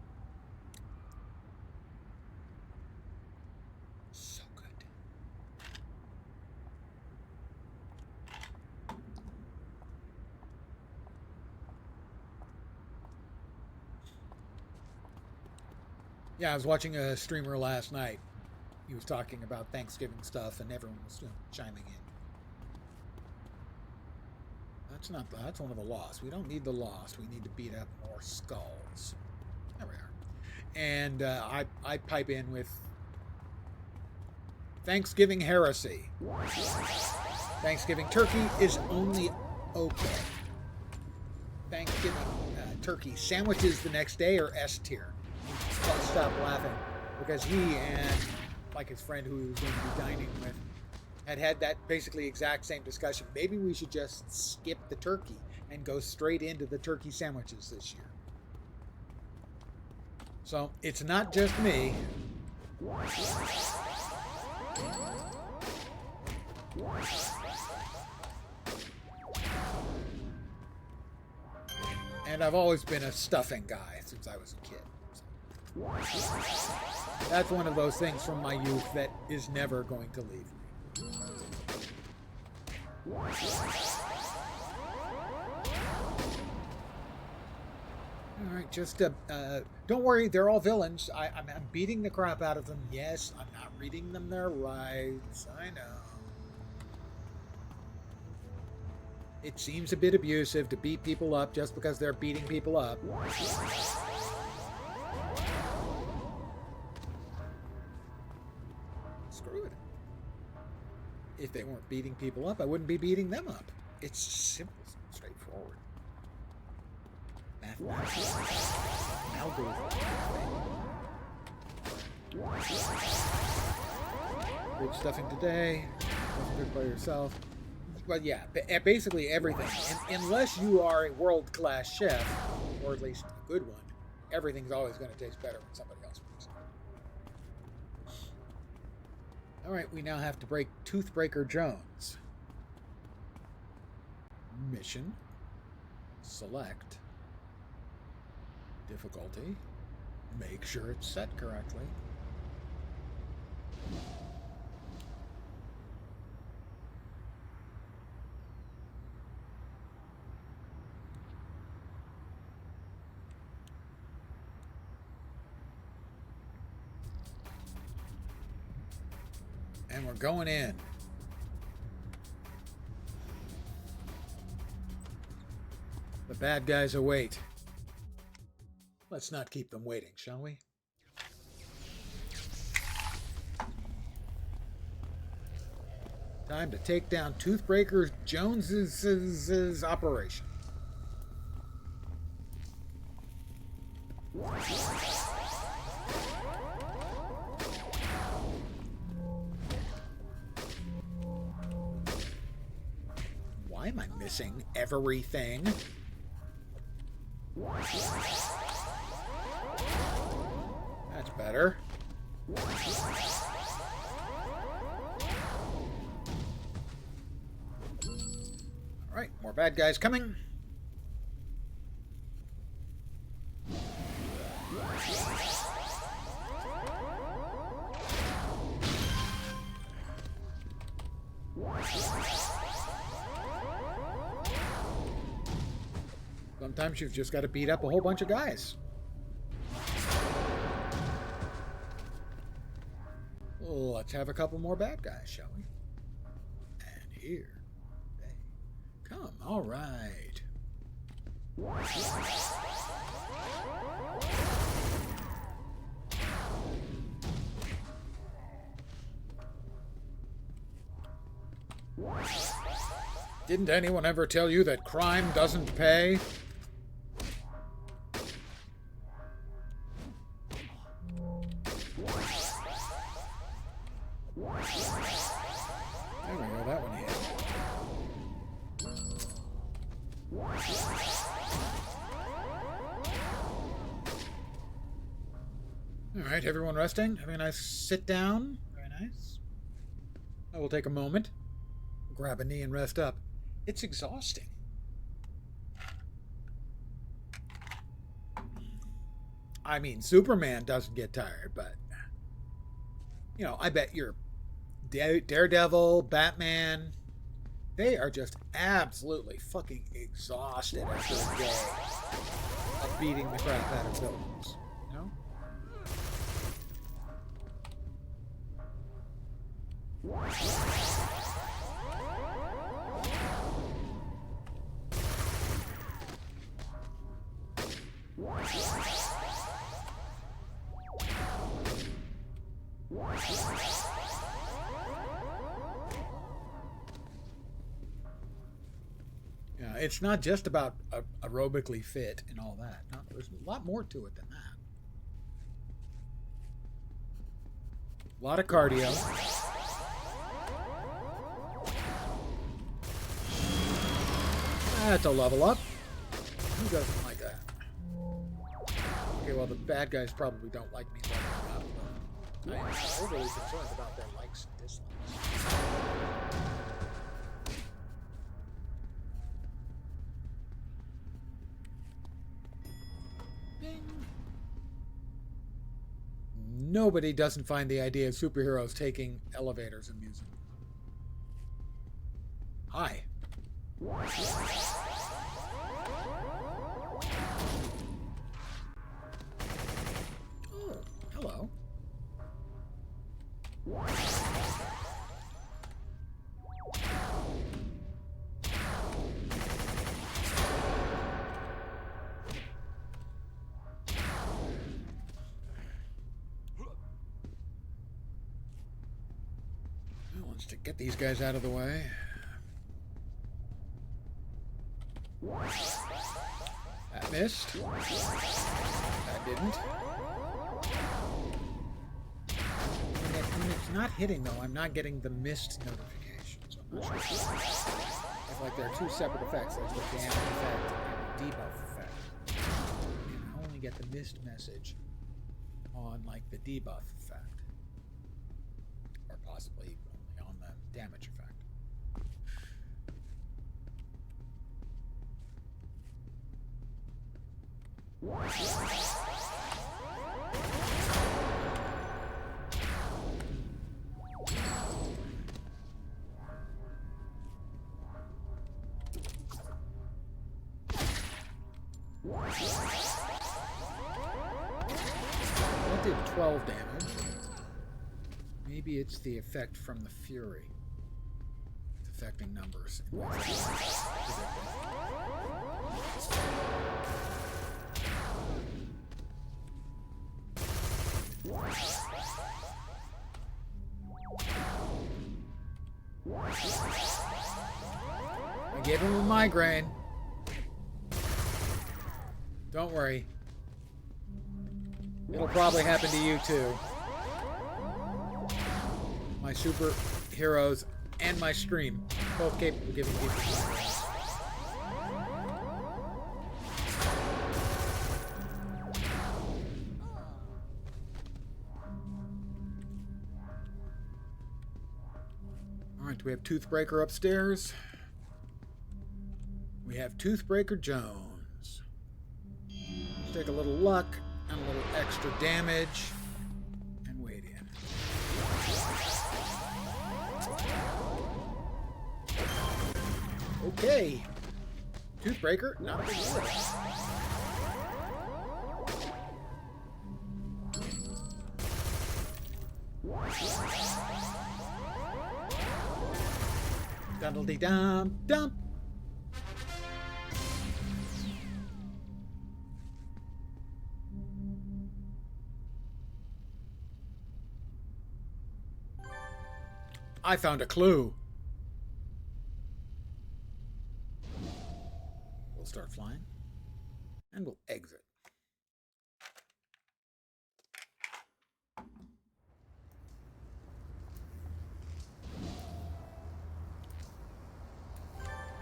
So good. Yeah, I was watching a streamer last night. He was talking about Thanksgiving stuff, and everyone was chiming in. That's one of the lost. We don't need the lost. We need to beat up more skulls. There we are. And I pipe in with Thanksgiving heresy. Thanksgiving turkey is only okay. Thanksgiving turkey sandwiches the next day are S tier. Stop laughing, because he and like his friend who he was going to be dining with had that basically exact same discussion. Maybe we should just skip the turkey and go straight into the turkey sandwiches this year. So it's not just me. And I've always been a stuffing guy since I was a kid. That's one of those things from my youth that is never going to leave me. Alright, just don't worry, they're all villains. I'm beating the crap out of them. Yes, I'm not reading them their rights. I know. It seems a bit abusive to beat people up just because they're beating people up. Screw it. If they weren't beating people up, I wouldn't be beating them up. It's simple, straightforward. Mathematics. Algorithm. Good stuffing today. Cook by yourself. But yeah, basically everything. Unless you are a world-class chef, or at least a good one, everything's always going to taste better when somebody else makes it. Alright, we now have to break Toothbreaker Jones. Mission. Select. Difficulty. Make sure it's set correctly. And we're going in. The bad guys await. Let's not keep them waiting, shall we? Time to take down Toothbreaker Jones's operation. Why am I missing everything? That's better. Alright, more bad guys coming. Sometimes you've just got to beat up a whole bunch of guys. Let's have a couple more bad guys, shall we? And here they come. All right. Didn't anyone ever tell you that crime doesn't pay? There we go, that one hit. Alright, everyone resting? Having a nice sit down. Very nice. I will take a moment, grab a knee and rest up. It's exhausting. I mean, Superman doesn't get tired, but, you know, I bet you're Daredevil, Batman, they are just absolutely fucking exhausted after a day of beating the crap out of villains. You know? Yeah, it's not just about aerobically fit and all that. No, there's a lot more to it than that. A lot of cardio. That's a level up. Who doesn't like that? Okay, well, the bad guys probably don't like me leveling up. I am overly concerned about their likes and dislikes. Bing. Nobody doesn't find the idea of superheroes taking elevators amusing. Hi. Oh, hello. Well, let's get these guys out of the way. That missed. That didn't. When it's not hitting, though, I'm not getting the missed notifications. I'm not sure. It's like there are two separate effects. There's the damage effect and the debuff effect. And I only get the missed message on, like, the debuff effect. Or possibly only on the damage effect. That did 12 damage. Maybe it's the effect from the fury. It's affecting numbers. I gave him a migraine. Don't worry. It'll probably happen to you too. My superheroes and my stream, both capable of giving people migraines. Alright, we have Toothbreaker upstairs. We have Toothbreaker Jones. Let's take a little luck and a little extra damage and wait in. Okay. Toothbreaker, not a big deal. Dum-dum-dum-dum. I found a clue. We'll start flying and we'll exit.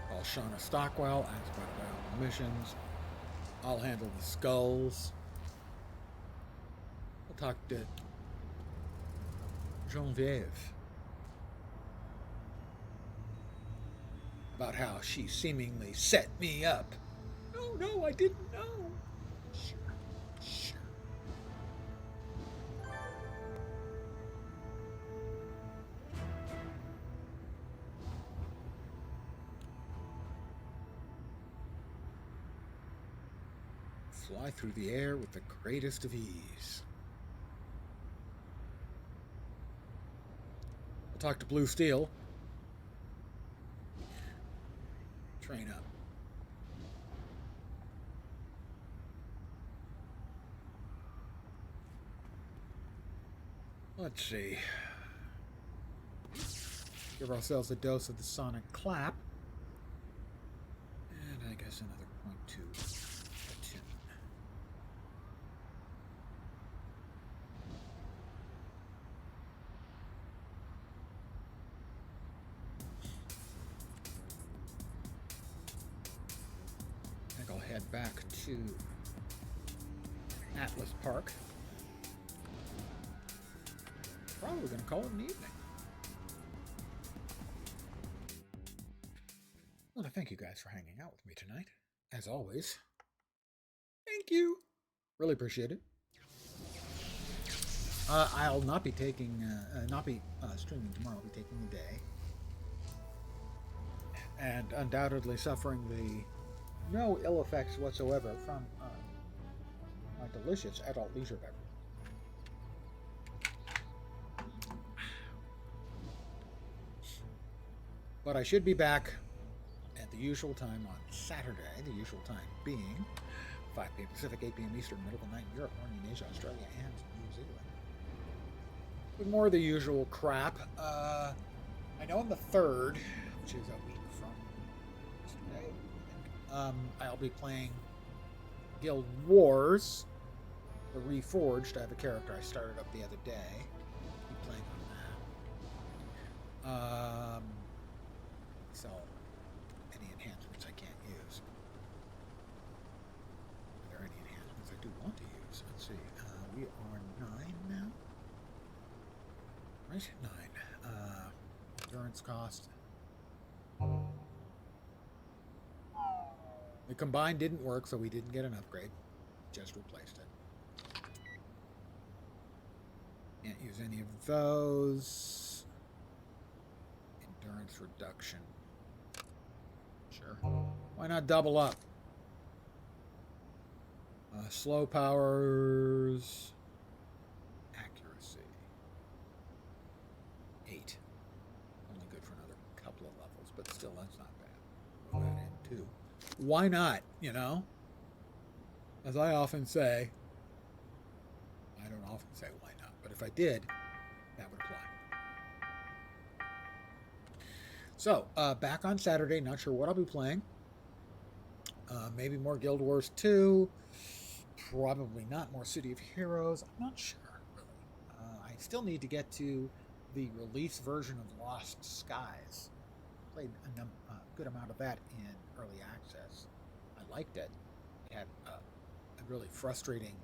Call Shauna Stockwell, ask about available missions. I'll handle the skulls. We'll talk to Genevieve about how she seemingly set me up. No, I didn't know. Sure. Fly through the air with the greatest of ease. I'll talk to Blue Steel. Train up. Let's see. Give ourselves a dose of the sonic clap. And I guess another .2 attune. I think I'll head back to Atlas Park. Probably going to call it an evening. I want to thank you guys for hanging out with me tonight. As always, thank you. Really appreciate it. I'll not be taking, streaming tomorrow. I'll be taking the day, and undoubtedly suffering no ill effects whatsoever from my delicious adult leisure beverage. But I should be back at the usual time on Saturday, the usual time being 5 p.m. Pacific, 8 p.m. Eastern, middle of the night in Europe, morning in Asia, Australia, and New Zealand. With more of the usual crap. I know on the 3rd, which is a week from yesterday, I'll be playing Guild Wars, the Reforged. I have a character I started up the other day. I'll be playing on that. So, any enhancements I can't use. Are there any enhancements I do want to use? Let's see. We are 9 now. Right? 9. Endurance cost. The combined didn't work, so we didn't get an upgrade. Just replaced it. Can't use any of those. Endurance reduction. Sure. Why not double up? Slow powers. Accuracy. but still, that's not bad. Throw that in too. Why not? You know, as I often say, I don't often say why not, but if I did, that would apply. So, back on Saturday, not sure what I'll be playing. Maybe more Guild Wars 2. Probably not more City of Heroes. I'm not sure, really. I still need to get to the release version of Lost Skies. Played a good amount of that in early access. I liked it. It had a really frustrating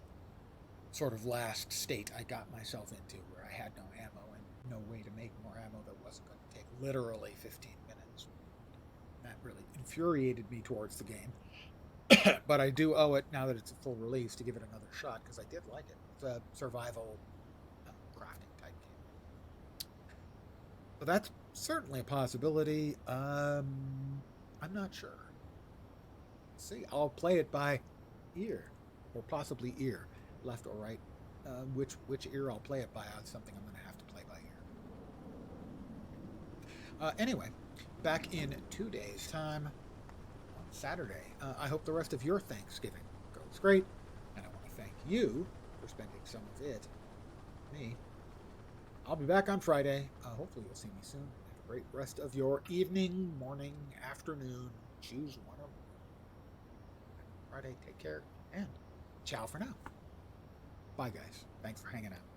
sort of last state I got myself into where I had no ammo and no way to make more ammo that wasn't going to take literally 15 minutes. That really infuriated me towards the game. But I do owe it, now that it's a full release, to give it another shot because I did like it. It's a survival crafting type game. So that's certainly a possibility. I'm not sure. See, I'll play it by ear, or possibly ear, left or right. Which ear I'll play it by is something I'm going to have to play by ear. Anyway, back in 2 days' time, on Saturday. I hope the rest of your Thanksgiving goes great, and I want to thank you for spending some of it with me. I'll be back on Friday. Hopefully you'll see me soon. Have a great rest of your evening, morning, afternoon. Choose one of them. Friday, take care, and ciao for now. Bye, guys. Thanks for hanging out.